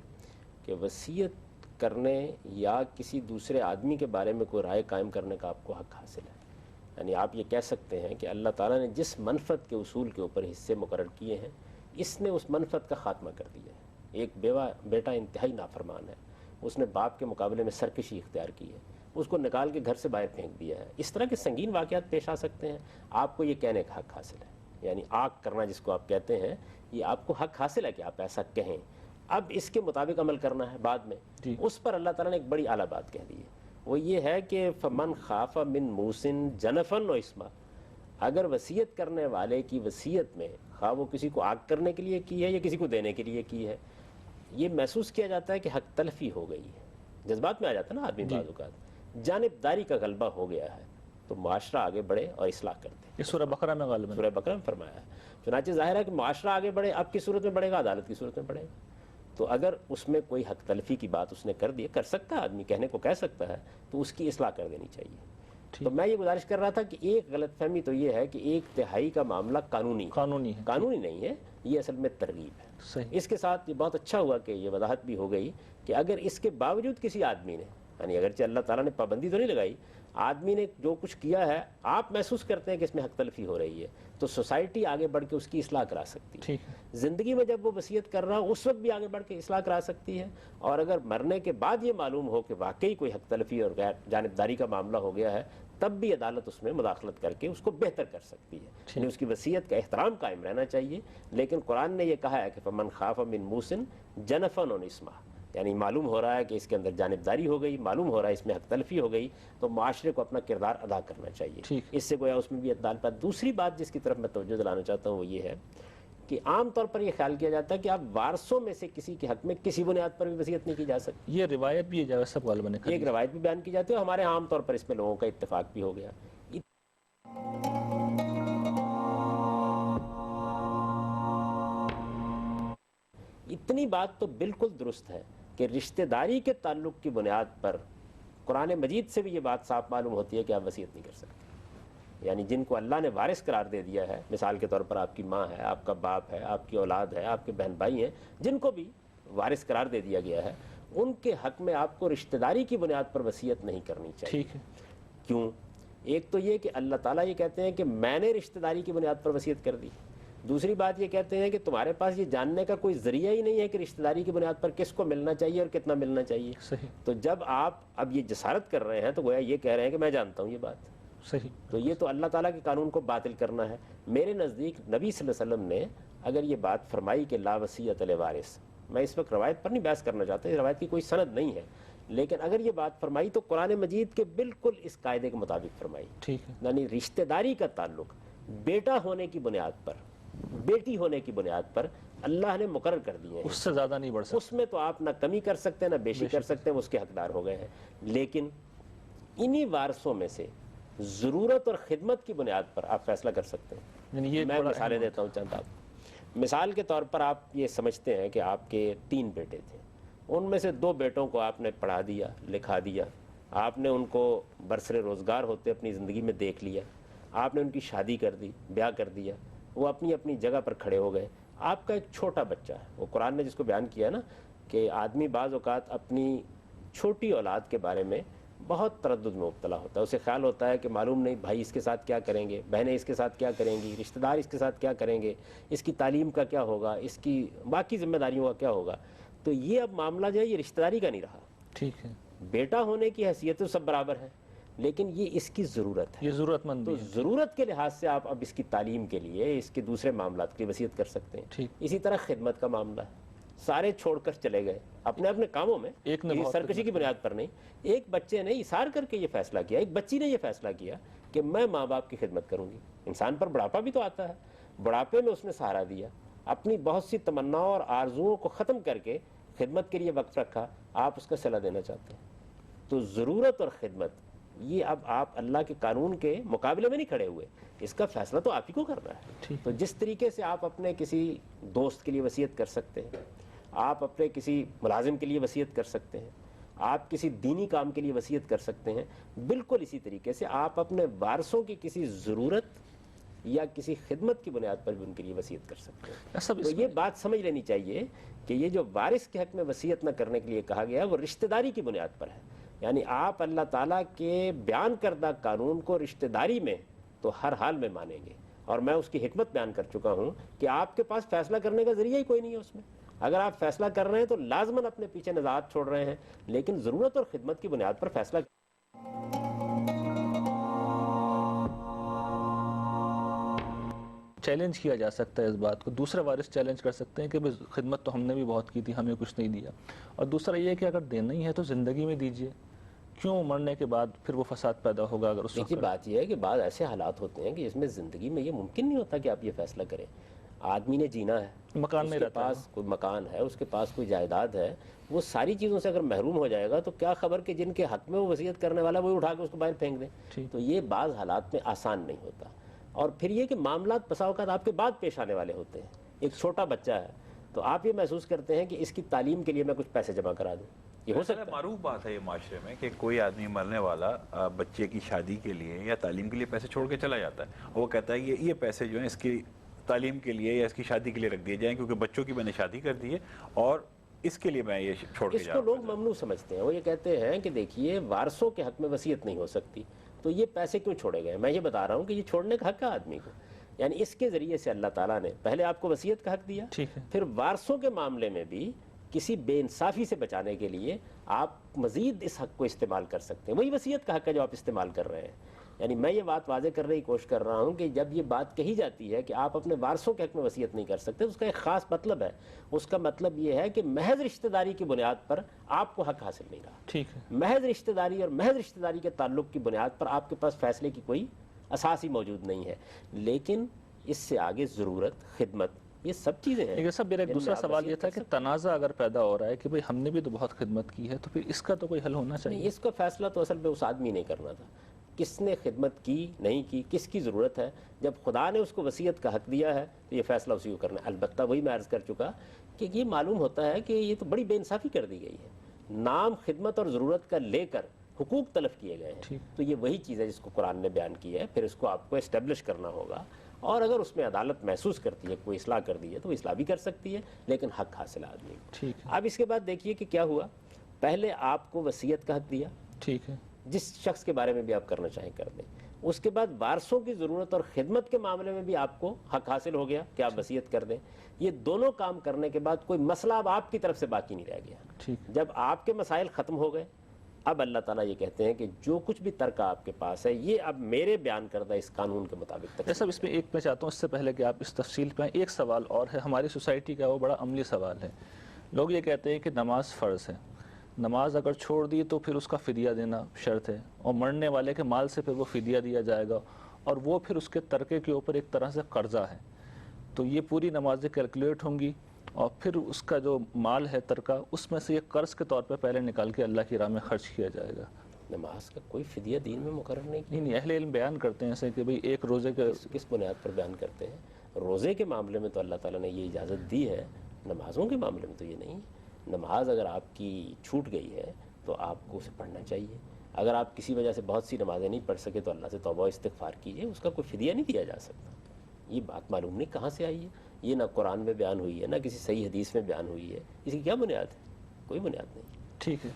کہ وصیت کرنے یا کسی دوسرے آدمی کے بارے میں کوئی رائے قائم کرنے کا آپ کو حق حاصل ہے۔ یعنی آپ یہ کہہ سکتے ہیں کہ اللہ تعالیٰ نے جس منفعت کے اصول کے اوپر حصے مقرر کیے ہیں، اس نے اس منفعت کا خاتمہ کر دیا ہے۔ ایک بیٹا انتہائی نافرمان ہے، اس نے باپ کے مقابلے میں سرکشی اختیار کی ہے، اس کو نکال کے گھر سے باہر پھینک دیا ہے۔ اس طرح کے سنگین واقعات پیش آ سکتے ہیں، آپ کو یہ کہنے کا حق حاصل ہے۔ یعنی آگ کرنا جس کو آپ کہتے ہیں، یہ آپ کو حق حاصل ہے کہ آپ ایسا کہیں۔ اب اس کے مطابق عمل کرنا ہے بعد میں، اس پر اللہ تعالیٰ نے ایک بڑی اعلیٰ بات کہہ دی ہے، وہ یہ ہے کہ فمن خاف من موسن جنفن و اسما، اگر وصیت کرنے والے کی وصیت میں خواہ وہ کسی کو آگ کرنے کے لیے کی ہے یا کسی کو دینے کے لیے کی ہے، یہ محسوس کیا جاتا ہے کہ حق تلفی ہو گئی ہے، جذبات میں آ جاتا ہے نا آدمی بعض اوقات، جانبداری کا غلبہ ہو گیا ہے، تو معاشرہ آگے بڑھے اور اصلاح کر دے۔ یہ سورہ بقرہ میں غالباً سورہ بقرہ میں فرمایا ہے۔ چنانچہ ظاہر ہے کہ معاشرہ آگے بڑھے، اب کی صورت میں بڑھے گا، عدالت کی صورت میں بڑھے گا۔ تو اگر اس میں کوئی حق تلفی کی بات اس نے کر دی، کر سکتا ہے آدمی، کہنے کو کہہ سکتا ہے، تو اس کی اصلاح کر دینی چاہیے۔ تو میں یہ گزارش کر رہا تھا کہ ایک غلط فہمی تو یہ ہے کہ 1/3 کا معاملہ قانونی نہیں ہے، یہ اصل میں ترغیب ہے۔ صحیح۔ اس کے ساتھ یہ بہت اچھا ہوا کہ یہ وضاحت بھی ہو گئی کہ اگر اس کے باوجود کسی آدمی نے، یعنی اگرچہ اللہ تعالیٰ نے پابندی تو نہیں لگائی، آدمی نے جو کچھ کیا ہے، آپ محسوس کرتے ہیں کہ اس میں حق تلفی ہو رہی ہے، تو سوسائٹی آگے بڑھ کے اس کی اصلاح کرا سکتی ہے۔ زندگی میں جب وہ وصیت کر رہا ہو اس وقت بھی آگے بڑھ کے اصلاح کرا سکتی ہے، اور اگر مرنے کے بعد یہ معلوم ہو کہ واقعی کوئی حق تلفی اور غیر جانبداری کا معاملہ ہو گیا ہے، تب بھی عدالت اس میں مداخلت کر کے اس کو بہتر کر سکتی ہے۔ یعنی اس کی وصیت کا احترام قائم رہنا چاہیے، لیکن قرآن نے یہ کہا ہے کہ فمن خاف من موسن جنفن و اسما، یعنی معلوم ہو رہا ہے کہ اس کے اندر جانبداری ہو گئی، معلوم ہو رہا ہے اس میں حق تلفی ہو گئی، تو معاشرے کو اپنا کردار ادا کرنا چاہیے۔ اس سے گویا اس میں بھی اعتدال پر۔ دوسری بات جس کی طرف میں توجہ دلانا چاہتا ہوں وہ یہ ہے کہ عام طور پر یہ خیال کیا جاتا ہے کہ اب وارثوں میں سے کسی کے حق میں کسی بنیاد پر بھی وصیت نہیں کی جا سکتی۔ یہ روایت بھی ہے سب غالباً، ایک روایت بھی بیان کی جاتی ہے، اور ہمارے عام طور پر اس میں لوگوں کا اتفاق بھی ہو گیا۔ اتنی بات تو بالکل درست ہے کہ رشتہ داری کے تعلق کی بنیاد پر قرآن مجید سے بھی یہ بات صاف معلوم ہوتی ہے کہ آپ وصیت نہیں کر سکتے۔ یعنی جن کو اللہ نے وارث قرار دے دیا ہے، مثال کے طور پر آپ کی ماں ہے، آپ کا باپ ہے، آپ کی اولاد ہے، آپ کے بہن بھائی ہیں، جن کو بھی وارث قرار دے دیا گیا ہے، ان کے حق میں آپ کو رشتہ داری کی بنیاد پر وصیت نہیں کرنی چاہیے۔ ٹھیک ہے۔ کیوں؟ ایک تو یہ کہ اللہ تعالیٰ یہ کہتے ہیں کہ میں نے رشتہ داری کی بنیاد پر وصیت کر دی۔ دوسری بات یہ کہتے ہیں کہ تمہارے پاس یہ جاننے کا کوئی ذریعہ ہی نہیں ہے کہ رشتہ داری کی بنیاد پر کس کو ملنا چاہیے اور کتنا ملنا چاہیے۔ صحیح۔ تو جب آپ اب یہ جسارت کر رہے ہیں تو گویا یہ کہہ رہے ہیں کہ میں جانتا ہوں یہ بات۔ صحیح۔ تو یہ تو اللہ تعالیٰ کے قانون کو باطل کرنا ہے۔ میرے نزدیک نبی صلی اللہ علیہ وسلم نے اگر یہ بات فرمائی کہ لا وصیت لوارث، میں اس وقت روایت پر نہیں بحث کرنا چاہتا، اس روایت کی کوئی سند نہیں ہے، لیکن اگر یہ بات فرمائی تو قرآن مجید کے بالکل اس قاعدے کے مطابق فرمائی۔ ٹھیک ہے۔ یعنی رشتہ داری کا تعلق بیٹا ہونے کی بنیاد پر، بیٹی ہونے کی بنیاد پر اللہ نے مقرر کر دیے ہیں، اس سے زیادہ نہیں بڑھ سکتا۔ اس میں تو آپ نہ کمی کر سکتے نہ بیشی کر سکتے، اس کے حقدار ہو گئے ہیں۔ لیکن انہی وارثوں میں سے ضرورت اور خدمت کی بنیاد پر آپ فیصلہ کر سکتے ہیں۔ میں مثالیں دیتا ہوں چند آپ۔ مثال کے طور پر آپ یہ سمجھتے ہیں کہ آپ کے 3 بیٹے تھے، ان میں سے 2 بیٹوں کو آپ نے پڑھا دیا، لکھا دیا، آپ نے ان کو برسر روزگار ہوتے اپنی زندگی میں دیکھ لیا، آپ نے ان کی شادی کر دی، بیاہ کر دیا، وہ اپنی اپنی جگہ پر کھڑے ہو گئے۔ آپ کا ایک چھوٹا بچہ ہے، وہ قرآن نے جس کو بیان کیا نا کہ آدمی بعض اوقات اپنی چھوٹی اولاد کے بارے میں بہت تردد میں مبتلا ہوتا ہے، اسے خیال ہوتا ہے کہ معلوم نہیں بھائی اس کے ساتھ کیا کریں گے، بہنیں اس کے ساتھ کیا کریں گی، رشتہ دار اس کے ساتھ کیا کریں گے، اس کی تعلیم کا کیا ہوگا، اس کی باقی ذمہ داریوں کا کیا ہوگا۔ تو یہ اب معاملہ جو ہے یہ رشتہ داری کا نہیں رہا۔ ٹھیک ہے۔ بیٹا ہونے کی حیثیت تو سب برابر ہے، لیکن یہ اس کی ضرورت ہے. یہ ضرورت مند تو بھی ہے. ضرورت کے لحاظ سے آپ اب اس کی تعلیم کے لیے، اس کے دوسرے معاملات کی وصیت کر سکتے ہیں. ٹھیک. اسی طرح خدمت کا معاملہ ہے، سارے چھوڑ کر چلے گئے اپنے اپنے کاموں میں، ایک نے کسی بہت سرکشی کی بنیاد پر نہیں. ایک بچے نے اصرار کر کے یہ فیصلہ کیا، ایک بچی نے یہ فیصلہ کیا کہ میں ماں باپ کی خدمت کروں گی. انسان پر بڑھاپا بھی تو آتا ہے، بڑھاپے میں اس نے سہارا دیا، اپنی بہت سی تمناؤں اور آرزوؤں کو ختم کر کے خدمت کے لیے وقت رکھا. آپ اس کا صلہ دینا چاہتے ہیں. تو ضرورت اور خدمت، یہ اب آپ اللہ کے قانون کے مقابلے میں نہیں کھڑے ہوئے، اس کا فیصلہ تو آپ ہی کو کرنا ہے. تو جس طریقے سے آپ اپنے کسی دوست کے لیے وصیت کر سکتے ہیں، آپ اپنے کسی ملازم کے لیے وصیت کر سکتے ہیں، آپ کسی دینی کام کے لیے وصیت کر سکتے ہیں، بالکل اسی طریقے سے آپ اپنے وارثوں کی کسی ضرورت یا کسی خدمت کی بنیاد پر بھی ان کے لیے وصیت کر سکتے ہیں. تو یہ بات سمجھ لینی چاہیے کہ یہ جو وارث کے حق میں وصیت نہ کرنے کے لیے کہا گیا وہ رشتہ داری کی بنیاد پر ہے. یعنی آپ اللہ تعالیٰ کے بیان کردہ قانون کو رشتہ داری میں تو ہر حال میں مانیں گے. اور میں اس کی حکمت بیان کر چکا ہوں کہ آپ کے پاس فیصلہ کرنے کا ذریعہ ہی کوئی نہیں ہے اس میں. اگر آپ فیصلہ کر رہے ہیں تو لازماً اپنے پیچھے نزاعت چھوڑ رہے ہیں، لیکن ضرورت اور خدمت کی بنیاد پر فیصلہ چیلنج کیا جا سکتا ہے اس بات کو. دوسرے وارث چیلنج کر سکتے ہیں کہ خدمت تو ہم نے بھی بہت کی تھی، ہمیں کچھ نہیں دیا. اور دوسرا یہ کہ اگر دینا ہی ہے تو زندگی میں دیجئے، کیوں مرنے کے بعد پھر وہ فساد پیدا ہوگا. اگر اس دیکھیے بات یہ ہے کہ بعض ایسے حالات ہوتے ہیں کہ اس میں زندگی میں یہ ممکن نہیں ہوتا کہ آپ یہ فیصلہ کریں. آدمی نے جینا ہے، مکان میں اس کے رہتا پاس کوئی مکان ہے، اس کے پاس کوئی جائیداد ہے، وہ ساری چیزوں سے اگر محروم ہو جائے گا تو کیا خبر کہ جن کے حق میں وہ وصیت کرنے والا وہی اٹھا کے اس کو باہر پھینک دیں. تو یہ بعض حالات میں آسان نہیں ہوتا. اور پھر یہ کہ معاملات بسا اوقات آپ کے بعد پیش آنے والے ہوتے ہیں. ایک چھوٹا بچہ ہے تو آپ یہ محسوس کرتے ہیں کہ اس کی تعلیم کے لیے میں کچھ پیسے جمع کرا دوں. یہ ہو سکتا ہے. معروف بات ہے یہ معاشرے میں کہ کوئی آدمی مرنے والا بچے کی شادی کے لیے یا تعلیم کے لیے پیسے چھوڑ کے چلا جاتا ہے، اور وہ کہتا ہے کہ یہ پیسے جو ہیں اس کی تعلیم کے لیے یا اس کی شادی کے لیے رکھ دیے جائیں، کیونکہ بچوں کی میں نے شادی کر دی ہے اور اس کے لیے میں یہ چھوڑ کے اس کو لوگ ممنوع سمجھتے ہیں. وہ یہ کہتے ہیں کہ دیکھیے وارثوں کے حق میں وصیت نہیں ہو سکتی، تو یہ پیسے کیوں چھوڑے گئے. میں یہ بتا رہا ہوں کہ یہ چھوڑنے کا حق ہے آدمی کو. یعنی اس کے ذریعے سے اللہ تعالیٰ نے پہلے آپ کو وصیت کا حق دیا، پھر وارثوں کے معاملے میں بھی کسی بے انصافی سے بچانے کے لیے آپ مزید اس حق کو استعمال کر سکتے ہیں. وہی وصیت کا حق ہے جو آپ استعمال کر رہے ہیں. یعنی میں یہ بات واضح کرنے کی کوشش کر رہا ہوں کہ جب یہ بات کہی جاتی ہے کہ آپ اپنے وارثوں کے حق میں وصیت نہیں کر سکتے، اس کا ایک خاص مطلب ہے. اس کا مطلب یہ ہے کہ محض رشتہ داری کی بنیاد پر آپ کو حق حاصل نہیں رہا. ٹھیک ہے. محض رشتہ داری اور محض رشتہ داری کے تعلق کی بنیاد پر آپ کے پاس فیصلے کی کوئی اساس ہی موجود نہیں ہے. لیکن اس سے آگے ضرورت، خدمت، یہ سب چیزیں ہیں. لیکن سب میرا ایک دوسرا سوال یہ تھا کہ تنازع اگر پیدا ہو رہا ہے کہ بھئی ہم نے بھی تو بہت خدمت کی ہے، تو پھر اس کا تو کوئی حل ہونا چاہیے. اس کا فیصلہ تو اصل میں اس آدمی نے کرنا تھا، کس نے خدمت کی نہیں کی، کس کی ضرورت ہے. جب خدا نے اس کو وصیت کا حق دیا ہے تو یہ فیصلہ اسی کو کرنا ہے. البتہ وہی میں عرض کر چکا کہ یہ معلوم ہوتا ہے کہ یہ تو بڑی بے انصافی کر دی گئی ہے. نام خدمت اور ضرورت کا لے کر حقوق تلف کیے گئے ہیں. تو یہ وہی چیز ہے جس کو قرآن نے بیان کی ہے. پھر اس کو آپ کو اسٹیبلش کرنا ہوگا، اور اگر اس میں عدالت محسوس کرتی ہے کوئی اصلاح کر دی ہے تو وہ اصلاح بھی کر سکتی ہے، لیکن حق حاصل آدمی کو. اب اس کے بعد دیکھیے کہ کیا ہوا. پہلے آپ کو وصیت کا حق دیا، ٹھیک ہے، جس شخص کے بارے میں بھی آپ کرنا چاہیں کر دیں. اس کے بعد وارثوں کی ضرورت اور خدمت کے معاملے میں بھی آپ کو حق حاصل ہو گیا کہ آپ وصیت کر دیں. یہ دونوں کام کرنے کے بعد کوئی مسئلہ اب آپ کی طرف سے باقی نہیں رہ گیا. جب آپ کے مسائل ختم ہو گئے، اب اللہ تعالیٰ یہ کہتے ہیں کہ جو کچھ بھی ترکہ آپ کے پاس ہے یہ اب میرے بیان کردہ اس قانون کے مطابق تک. صاحب اس میں ایک میں چاہتا ہوں اس سے پہلے کہ آپ اس تفصیل پہ ایک سوال اور ہے. ہماری سوسائٹی کا وہ بڑا عملی سوال ہے. لوگ یہ کہتے ہیں کہ نماز فرض ہے، نماز اگر چھوڑ دی تو پھر اس کا فدیہ دینا شرط ہے، اور مرنے والے کے مال سے پھر وہ فدیہ دیا جائے گا، اور وہ پھر اس کے ترکے کے اوپر ایک طرح سے قرضہ ہے. تو یہ پوری نمازیں کیلکولیٹ ہوں گی اور پھر اس کا جو مال ہے ترکہ اس میں سے یہ قرض کے طور پہ پہلے نکال کے اللہ کی راہ میں خرچ کیا جائے گا. نماز کا کوئی فدیہ دین میں مقرر نہیں کیا. نہیں، اہل علم بیان کرتے ہیں ایسے کہ بھئی ایک روزے کے کس بنیاد پر بیان کرتے ہیں. روزے کے معاملے میں تو اللہ تعالیٰ نے یہ اجازت دی ہے، نمازوں کے معاملے میں تو یہ نہیں. نماز اگر آپ کی چھوٹ گئی ہے تو آپ کو اسے پڑھنا چاہیے. اگر آپ کسی وجہ سے بہت سی نمازیں نہیں پڑھ سکے تو اللہ سے توبہ و استغفار کیجیے، اس کا کوئی فدیہ نہیں دیا جا سکتا. یہ بات معلوم نہیں کہاں سے آئی ہے. یہ نہ قرآن میں بیان ہوئی ہے، نہ کسی صحیح حدیث میں بیان ہوئی ہے. اس کی کیا بنیاد ہے؟ کوئی بنیاد نہیں. ٹھیک ہے،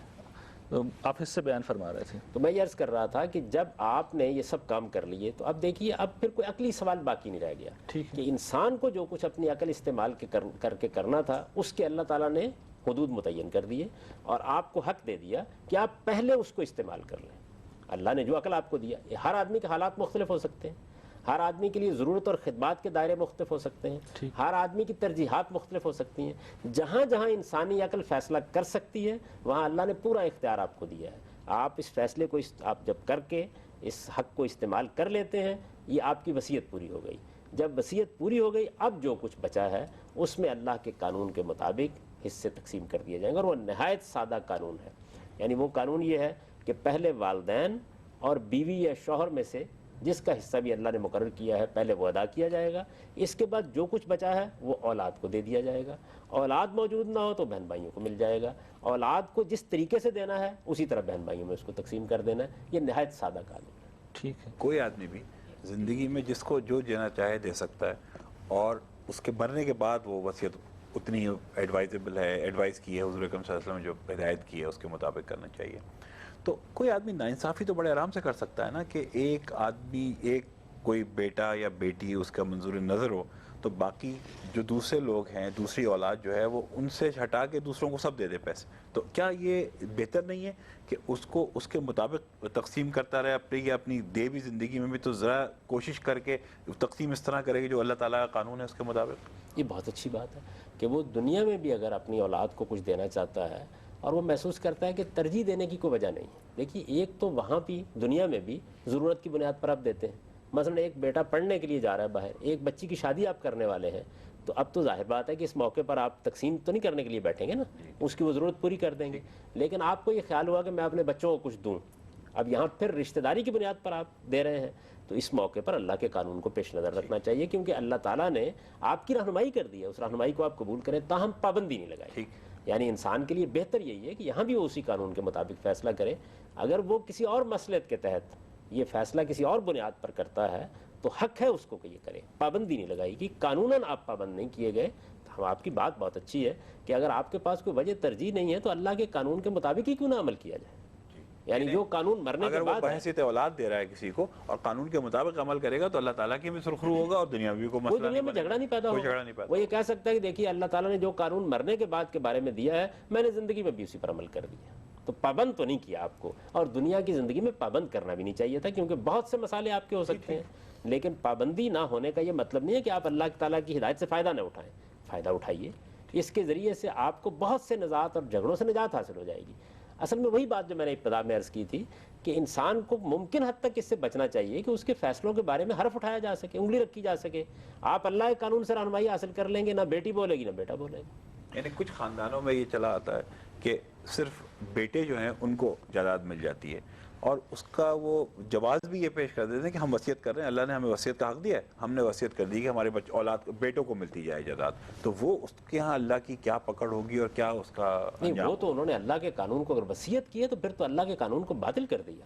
تو آپ اس سے بیان فرما رہے تھے. تو میں یہ عرض کر رہا تھا کہ جب آپ نے یہ سب کام کر لیے تو اب دیکھیے اب پھر کوئی عقلی سوال باقی نہیں رہ گیا کہ انسان کو جو کچھ اپنی عقل استعمال کر کے کرنا تھا اس کے اللہ تعالیٰ نے حدود متعین کر دیے اور آپ کو حق دے دیا کہ آپ پہلے اس کو استعمال کر لیں. اللہ نے جو عقل آپ کو دیا، ہر آدمی کے حالات مختلف ہو سکتے ہیں، ہر آدمی کے لیے ضرورت اور خدمات کے دائرے مختلف ہو سکتے ہیں، ہر آدمی کی ترجیحات مختلف ہو سکتی ہیں۔ جہاں جہاں انسانی عقل فیصلہ کر سکتی ہے وہاں اللہ نے پورا اختیار آپ کو دیا ہے۔ آپ اس فیصلے کو آپ جب کر کے اس حق کو استعمال کر لیتے ہیں، یہ آپ کی وصیت پوری ہو گئی۔ جب وصیت پوری ہو گئی، اب جو کچھ بچا ہے اس میں اللہ کے قانون کے مطابق حصے تقسیم کر دیے جائیں گے، اور وہ نہایت سادہ قانون ہے۔ یعنی وہ قانون یہ ہے کہ پہلے والدین اور بیوی یا شوہر میں سے جس کا حصہ بھی اللہ نے مقرر کیا ہے پہلے وہ ادا کیا جائے گا، اس کے بعد جو کچھ بچا ہے وہ اولاد کو دے دیا جائے گا۔ اولاد موجود نہ ہو تو بہن بھائیوں کو مل جائے گا، اولاد کو جس طریقے سے دینا ہے اسی طرح بہن بھائیوں میں اس کو تقسیم کر دینا ہے۔ یہ نہایت سادہ قانون ہے۔ ٹھیک ہے، کوئی آدمی بھی زندگی میں جس کو جو دینا چاہے دے سکتا ہے، اور اس کے مرنے کے بعد وہ وصیت اتنی ایڈوائزیبل ہے، ایڈوائز کی ہے حضور اکرم صلی اللہ علیہ وسلم نے جو ہدایت کی ہے اس کے مطابق کرنا چاہیے۔ تو کوئی آدمی ناانصافی تو بڑے آرام سے کر سکتا ہے نا، کہ ایک آدمی، ایک کوئی بیٹا یا بیٹی اس کا منظور نظر ہو تو باقی جو دوسرے لوگ ہیں، دوسری اولاد جو ہے وہ ان سے ہٹا کے دوسروں کو سب دے دے پیسے، تو کیا یہ بہتر نہیں ہے کہ اس کو اس کے مطابق تقسیم کرتا رہے اپنی، یا اپنی دے بھی زندگی میں بھی تو ذرا کوشش کر کے تقسیم اس طرح کرے کہ جو اللہ تعالیٰ کا قانون ہے اس کے مطابق؟ یہ بہت اچھی بات ہے کہ وہ دنیا میں بھی اگر اپنی اولاد کو کچھ دینا چاہتا ہے اور وہ محسوس کرتا ہے کہ ترجیح دینے کی کوئی وجہ نہیں ہے۔ دیکھیے، ایک تو وہاں بھی دنیا میں بھی ضرورت کی بنیاد پر آپ دیتے ہیں۔ مثلا ایک بیٹا پڑھنے کے لیے جا رہا ہے باہر، ایک بچی کی شادی آپ کرنے والے ہیں، تو اب تو ظاہر بات ہے کہ اس موقع پر آپ تقسیم تو نہیں کرنے کے لیے بیٹھیں گے نا، اس کی وہ ضرورت پوری کر دیں گے۔ لیکن آپ کو یہ خیال ہوا کہ میں اپنے بچوں کو کچھ دوں، اب یہاں پھر رشتہ داری کی بنیاد پر آپ دے رہے ہیں، تو اس موقع پر اللہ کے قانون کو پیش نظر رکھنا چاہیے، کیونکہ اللہ تعالیٰ نے آپ کی رہنمائی کر دی ہے، اس رہنمائی کو آپ قبول کریں، تاہم پابندی نہیں لگائی۔ یعنی انسان کے لیے بہتر یہی ہے کہ یہاں بھی وہ اسی قانون کے مطابق فیصلہ کرے۔ اگر وہ کسی اور مصلحت کے تحت یہ فیصلہ کسی اور بنیاد پر کرتا ہے تو حق ہے اس کو کہ یہ کرے، پابندی نہیں لگائی گی، قانوناً آپ پابند نہیں کیے گئے۔ ہم آپ کی بات بہت اچھی ہے کہ اگر آپ کے پاس کوئی وجہ ترجیح نہیں ہے تو اللہ کے قانون کے مطابق ہی کیوں نہ عمل کیا جائے۔ یعنی جو قانون مرنے کے اگر وہ بعد ہے، بحیثیت اولاد دے رہا ہے کسی کو اور قانون کے مطابق عمل کرے گا تو اللہ تعالیٰ کی بھی سرخرو ہوگا اور دنیا بھی کو مسئلہ کوئی دنیا میں جھگڑا نہیں پیدا ہوگا۔ وہ یہ کہہ سکتا ہے کہ دیکھیے اللہ تعالیٰ نے جو قانون مرنے کے بعد کے بارے میں دیا ہے میں نے زندگی میں بھی اسی پر عمل کر دیا، تو پابند تو نہیں کیا آپ کو، اور دنیا کی زندگی میں پابند کرنا بھی نہیں چاہیے تھا، کیونکہ بہت سے مسائل آپ کے ہو سکتے ہیں۔ لیکن پابندی نہ ہونے کا یہ مطلب نہیں ہے کہ آپ اللہ تعالیٰ کی ہدایت سے فائدہ نہ اٹھائیں، فائدہ اٹھائیے، اس کے ذریعے سے آپ کو بہت سے نجات اور جھگڑوں سے نجات حاصل ہو جائے گی۔ اصل میں وہی بات جو میں نے ابتدا میں عرض کی تھی کہ انسان کو ممکن حد تک اس سے بچنا چاہیے کہ اس کے فیصلوں کے بارے میں حرف اٹھایا جا سکے، انگلی رکھی جا سکے۔ آپ اللہ کے قانون سے رہنمائی حاصل کر لیں گے، نہ بیٹی بولے گی نہ بیٹا بولے گا۔ یعنی کچھ خاندانوں میں یہ چلا آتا ہے کہ صرف بیٹے جو ہیں ان کو جائیداد مل جاتی ہے، اور اس کا وہ جواز بھی یہ پیش کر دیتے ہیں کہ ہم وصیت کر رہے ہیں، اللہ نے ہمیں وصیت کا حق دیا ہے، ہم نے وصیت کر دی کہ ہمارے اولاد بیٹوں کو ملتی جائے جائیداد، تو وہ اس کے ہاں اللہ کی کیا پکڑ ہوگی اور کیا اس کا نہیں، وہ تو انہوں نے اللہ کے قانون کو اگر وصیت کی ہے تو پھر تو اللہ کے قانون کو باطل کر دیا۔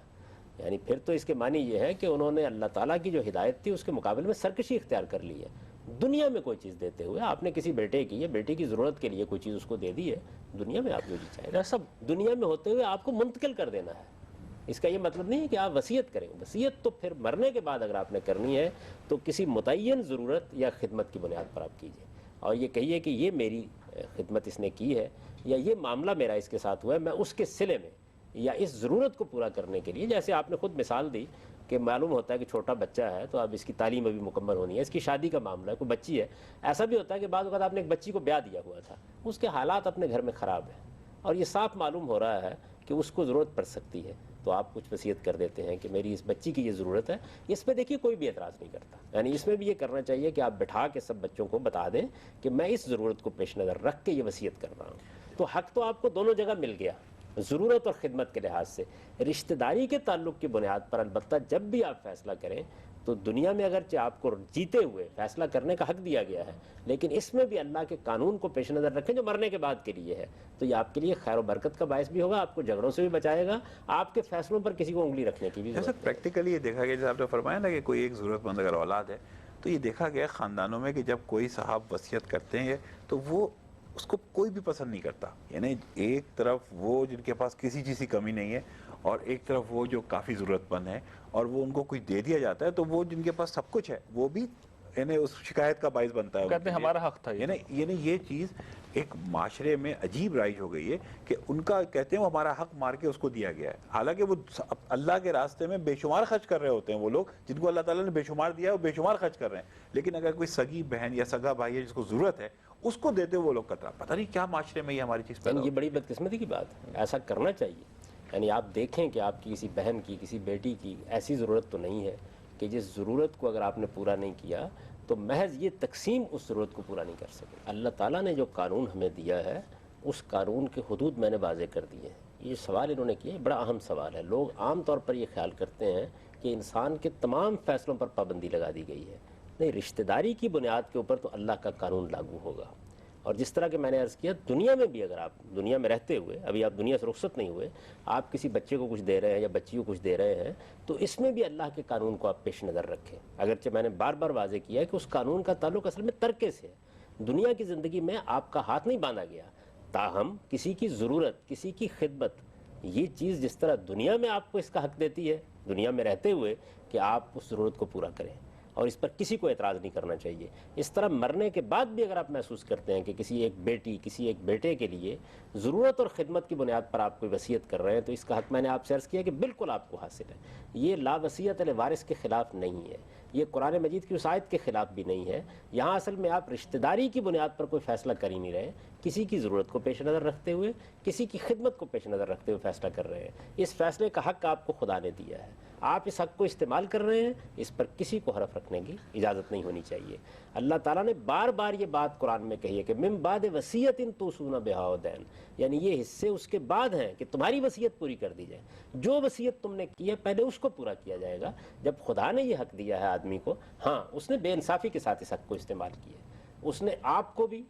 یعنی پھر تو اس کے معنی یہ ہے کہ انہوں نے اللہ تعالیٰ کی جو ہدایت تھی اس کے مقابل میں سرکشی اختیار کر لی ہے۔ دنیا میں کوئی چیز دیتے ہوئے آپ نے کسی بیٹے کی یا بیٹی کی ضرورت کے لیے کوئی چیز اس کو دے دی ہے، دنیا میں آپ جو چیز چاہے سب دنیا میں ہوتے ہوئے آپ کو منتقل کر دینا ہے۔ اس کا یہ مطلب نہیں ہے کہ آپ وصیت کریں، وصیت تو پھر مرنے کے بعد اگر آپ نے کرنی ہے تو کسی متعین ضرورت یا خدمت کی بنیاد پر آپ کیجیے، اور یہ کہیے کہ یہ میری خدمت اس نے کی ہے یا یہ معاملہ میرا اس کے ساتھ ہوا ہے، میں اس کے صلے میں یا اس ضرورت کو پورا کرنے کے لیے، جیسے آپ نے خود مثال دی کہ معلوم ہوتا ہے کہ چھوٹا بچہ ہے تو اب اس کی تعلیم ابھی مکمل ہونی ہے، اس کی شادی کا معاملہ ہے، کوئی بچی ہے، ایسا بھی ہوتا ہے کہ بعض اوقات آپ نے ایک بچی کو بیاہ دیا ہوا تھا، اس کے حالات اپنے گھر میں خراب ہیں اور یہ صاف معلوم ہو رہا ہے کہ اس کو ضرورت پڑ سکتی ہے، تو آپ کچھ وصیت کر دیتے ہیں کہ میری اس بچی کی یہ ضرورت ہے۔ اس پہ دیکھیے کوئی بھی اعتراض نہیں کرتا، یعنی اس میں بھی یہ کرنا چاہیے کہ آپ بٹھا کے سب بچوں کو بتا دیں کہ میں اس ضرورت کو پیش نظر رکھ کے یہ وصیت کر رہا ہوں، تو حق تو آپ کو دونوں جگہ مل گیا، ضرورت اور خدمت کے لحاظ سے۔ رشتہ داری کے تعلق کی بنیاد پر البتہ جب بھی آپ فیصلہ کریں تو دنیا میں اگرچہ آپ کو جیتے ہوئے فیصلہ کرنے کا حق دیا گیا ہے، لیکن اس میں بھی اللہ کے قانون کو پیش نظر رکھیں جو مرنے کے بعد کے لیے ہے، تو یہ آپ کے لیے خیر و برکت کا باعث بھی ہوگا، آپ کو جھگڑوں سے بھی بچائے گا، آپ کے فیصلوں پر کسی کو انگلی رکھنے کی بھی ضرورت نہیں۔ پریکٹیکلی یہ دیکھا گیا، جیسے آپ نے فرمایا نا کہ کوئی ایک ضرورت مند اگر اولاد ہے تو یہ دیکھا گیا خاندانوں میں کہ جب کوئی صاحب وصیت کرتے ہیں تو وہ اس کو کوئی بھی پسند نہیں کرتا، یعنی ایک طرف وہ جن کے پاس کسی چیز کی کمی نہیں ہے اور ایک طرف وہ جو کافی ضرورت مند ہیں، اور وہ ان کو کچھ دے دیا جاتا ہے تو وہ جن کے پاس سب کچھ ہے وہ بھی یعنی اس شکایت کا باعث بنتا ہے. کہتے ہیں ہمارا حق تھا یہ. یعنی یہ چیز ایک معاشرے میں عجیب رائج ہو گئی ہے کہ ان کا کہتے ہیں وہ ہمارا حق مار کے اس کو دیا گیا ہے، حالانکہ وہ اللہ کے راستے میں بے شمار خرچ کر رہے ہوتے ہیں. وہ لوگ جن کو اللہ تعالیٰ نے بے شمار دیا ہے وہ بے شمار خرچ کر رہے ہیں، لیکن اگر کوئی سگی بہن یا سگا بھائی ہے جس کو ضرورت ہے اس کو دیتے وہ لوگ کترا. پتہ نہیں کیا معاشرے میں یہ ہماری چیز پیدا یہ بڑی بدقسمتی کی بات ہے، ایسا کرنا چاہیے. یعنی آپ دیکھیں کہ آپ کی کسی بہن کی، کسی بیٹی کی ایسی ضرورت تو نہیں ہے کہ جس ضرورت کو اگر آپ نے پورا نہیں کیا تو محض یہ تقسیم اس ضرورت کو پورا نہیں کر سکے. اللہ تعالیٰ نے جو قانون ہمیں دیا ہے اس قانون کے حدود میں نے واضح کر دیے ہیں. یہ سوال انہوں نے کیا، بڑا اہم سوال ہے. لوگ عام طور پر یہ خیال کرتے ہیں کہ انسان کے تمام فیصلوں پر پابندی لگا دی گئی ہے. نہیں، رشتہ داری کی بنیاد کے اوپر تو اللہ کا قانون لاگو ہوگا. اور جس طرح کہ میں نے عرض کیا، دنیا میں بھی اگر آپ دنیا میں رہتے ہوئے، ابھی آپ دنیا سے رخصت نہیں ہوئے، آپ کسی بچے کو کچھ دے رہے ہیں یا بچی کو کچھ دے رہے ہیں تو اس میں بھی اللہ کے قانون کو آپ پیش نظر رکھیں. اگرچہ میں نے بار بار واضح کیا ہے کہ اس قانون کا تعلق اصل میں ترکے سے ہے. دنیا کی زندگی میں آپ کا ہاتھ نہیں باندھا گیا، تاہم کسی کی ضرورت، کسی کی خدمت، یہ چیز جس طرح دنیا میں آپ کو اس کا حق دیتی ہے دنیا میں رہتے ہوئے کہ آپ اس ضرورت کو پورا کریں اور اس پر کسی کو اعتراض نہیں کرنا چاہیے. اس طرح مرنے کے بعد بھی اگر آپ محسوس کرتے ہیں کہ کسی ایک بیٹی، کسی ایک بیٹے کے لیے ضرورت اور خدمت کی بنیاد پر آپ کوئی وصیت کر رہے ہیں تو اس کا حق میں نے آپ سے عرض کیا کہ بالکل آپ کو حاصل ہے. یہ لا وصیت وارث کے خلاف نہیں ہے، یہ قرآن مجید کی اس آیت کے خلاف بھی نہیں ہے. یہاں اصل میں آپ رشتہ داری کی بنیاد پر کوئی فیصلہ کر ہی نہیں رہے، کسی کی ضرورت کو پیش نظر رکھتے ہوئے، کسی کی خدمت کو پیش نظر رکھتے ہوئے فیصلہ کر رہے ہیں. اس فیصلے کا حق آپ کو خدا نے دیا ہے، آپ اس حق کو استعمال کر رہے ہیں، اس پر کسی کو حرف رکھنے کی اجازت نہیں ہونی چاہیے. اللہ تعالیٰ نے بار بار یہ بات قرآن میں کہی ہے کہ من بعد وصیت توصون بہا دین، یعنی یہ حصے اس کے بعد ہیں کہ تمہاری وصیت پوری کر دی جائے. جو وصیت تم نے کی ہے پہلے اس کو پورا کیا جائے گا. جب خدا نے یہ حق دیا ہے آدمی کو، ہاں اس نے بے انصافی کے ساتھ اس حق کو استعمال کیا ہے، اس نے آپ کو بھی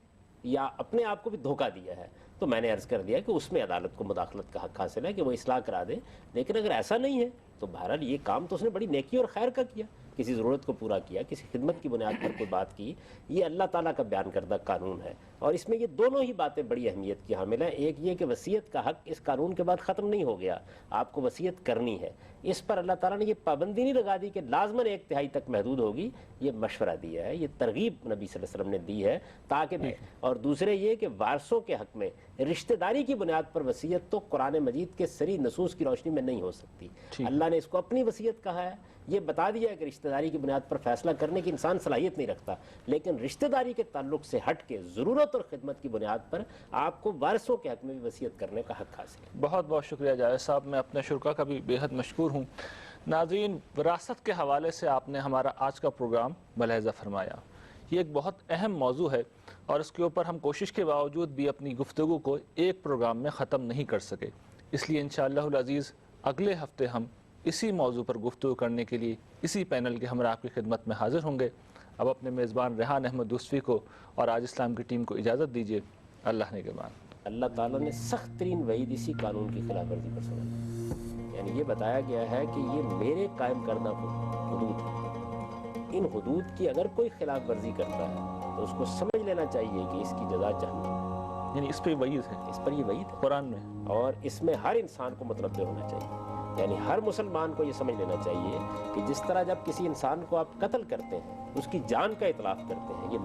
یا اپنے آپ کو بھی دھوکہ دیا ہے، تو میں نے عرض کر دیا کہ اس میں عدالت کو مداخلت کا حق حاصل ہے کہ وہ اصلاح کرا دے. لیکن اگر ایسا نہیں ہے تو بہرحال یہ کام تو اس نے بڑی نیکی اور خیر کا کیا، کسی ضرورت کو پورا کیا، کسی خدمت کی بنیاد پر کوئی بات کی. یہ اللہ تعالیٰ کا بیان کردہ قانون ہے اور اس میں یہ دونوں ہی باتیں بڑی اہمیت کی حامل ہیں. ایک یہ کہ وصیت کا حق اس قانون کے بعد ختم نہیں ہو گیا، آپ کو وصیت کرنی ہے. اس پر اللہ تعالیٰ نے یہ پابندی نہیں لگا دی کہ لازماً ایک تہائی تک محدود ہوگی. یہ مشورہ دیا ہے، یہ ترغیب نبی صلی اللہ علیہ وسلم نے دی ہے تاکہ اور دوسرے یہ کہ وارثوں کے حق میں رشتہ داری کی بنیاد پر وصیت تو قرآن مجید کے صریح نصوص کی روشنی میں نہیں ہو سکتی. اللہ نے اس کو اپنی وصیت کہا ہے، یہ بتا دیا ہے کہ رشتہ داری کی بنیاد پر فیصلہ کرنے کی انسان صلاحیت نہیں رکھتا، لیکن رشتہ داری کے تعلق سے ہٹ کے ضرورت اور خدمت کی بنیاد پر آپ کو وارثوں کے حق میں بھی وصیت کرنے کا حق حاصل ہے. بہت بہت شکریہ جاوید صاحب، میں اپنے شرکا کا بھی بے حد مشکور ہوں. ناظرین، وراثت کے حوالے سے آپ نے ہمارا آج کا پروگرام ملاحظہ فرمایا. یہ ایک بہت اہم موضوع ہے اور اس کے اوپر ہم کوشش کے باوجود بھی اپنی گفتگو کو ایک پروگرام میں ختم نہیں کر سکے. اس لیے انشاءاللہ العزیز اگلے ہفتے ہم اسی موضوع پر گفتگو کرنے کے لیے اسی پینل کے ہمراہ آپ کی خدمت میں حاضر ہوں گے. اب اپنے میزبان ریحان احمد دوستوی کو اور آج اسلام کی ٹیم کو اجازت دیجیے. اللہ نگہبان. اللہ تعالیٰ نے سخت ترین وعید اسی قانون کی خلاف ورزی پر سنائی. یعنی یہ بتایا گیا ہے کہ یہ میرے قائم کردہ حدود ہیں، ان حدود کی اگر کوئی خلاف ورزی کرتا ہے تو اس کو سمجھ لینا چاہیے کہ اس کی جزا جہنم. یعنی اس پہ وعید ہے، اس پر یہ وعید ہے قرآن میں، اور اس میں ہر انسان کو متنبہ ہونا چاہیے. یعنی ہر مسلمان کو یہ سمجھ لینا چاہیے کہ جس طرح جب کسی انسان کو آپ قتل کرتے ہیں، اس کی جان کا اتلاف کرتے ہیں، یہ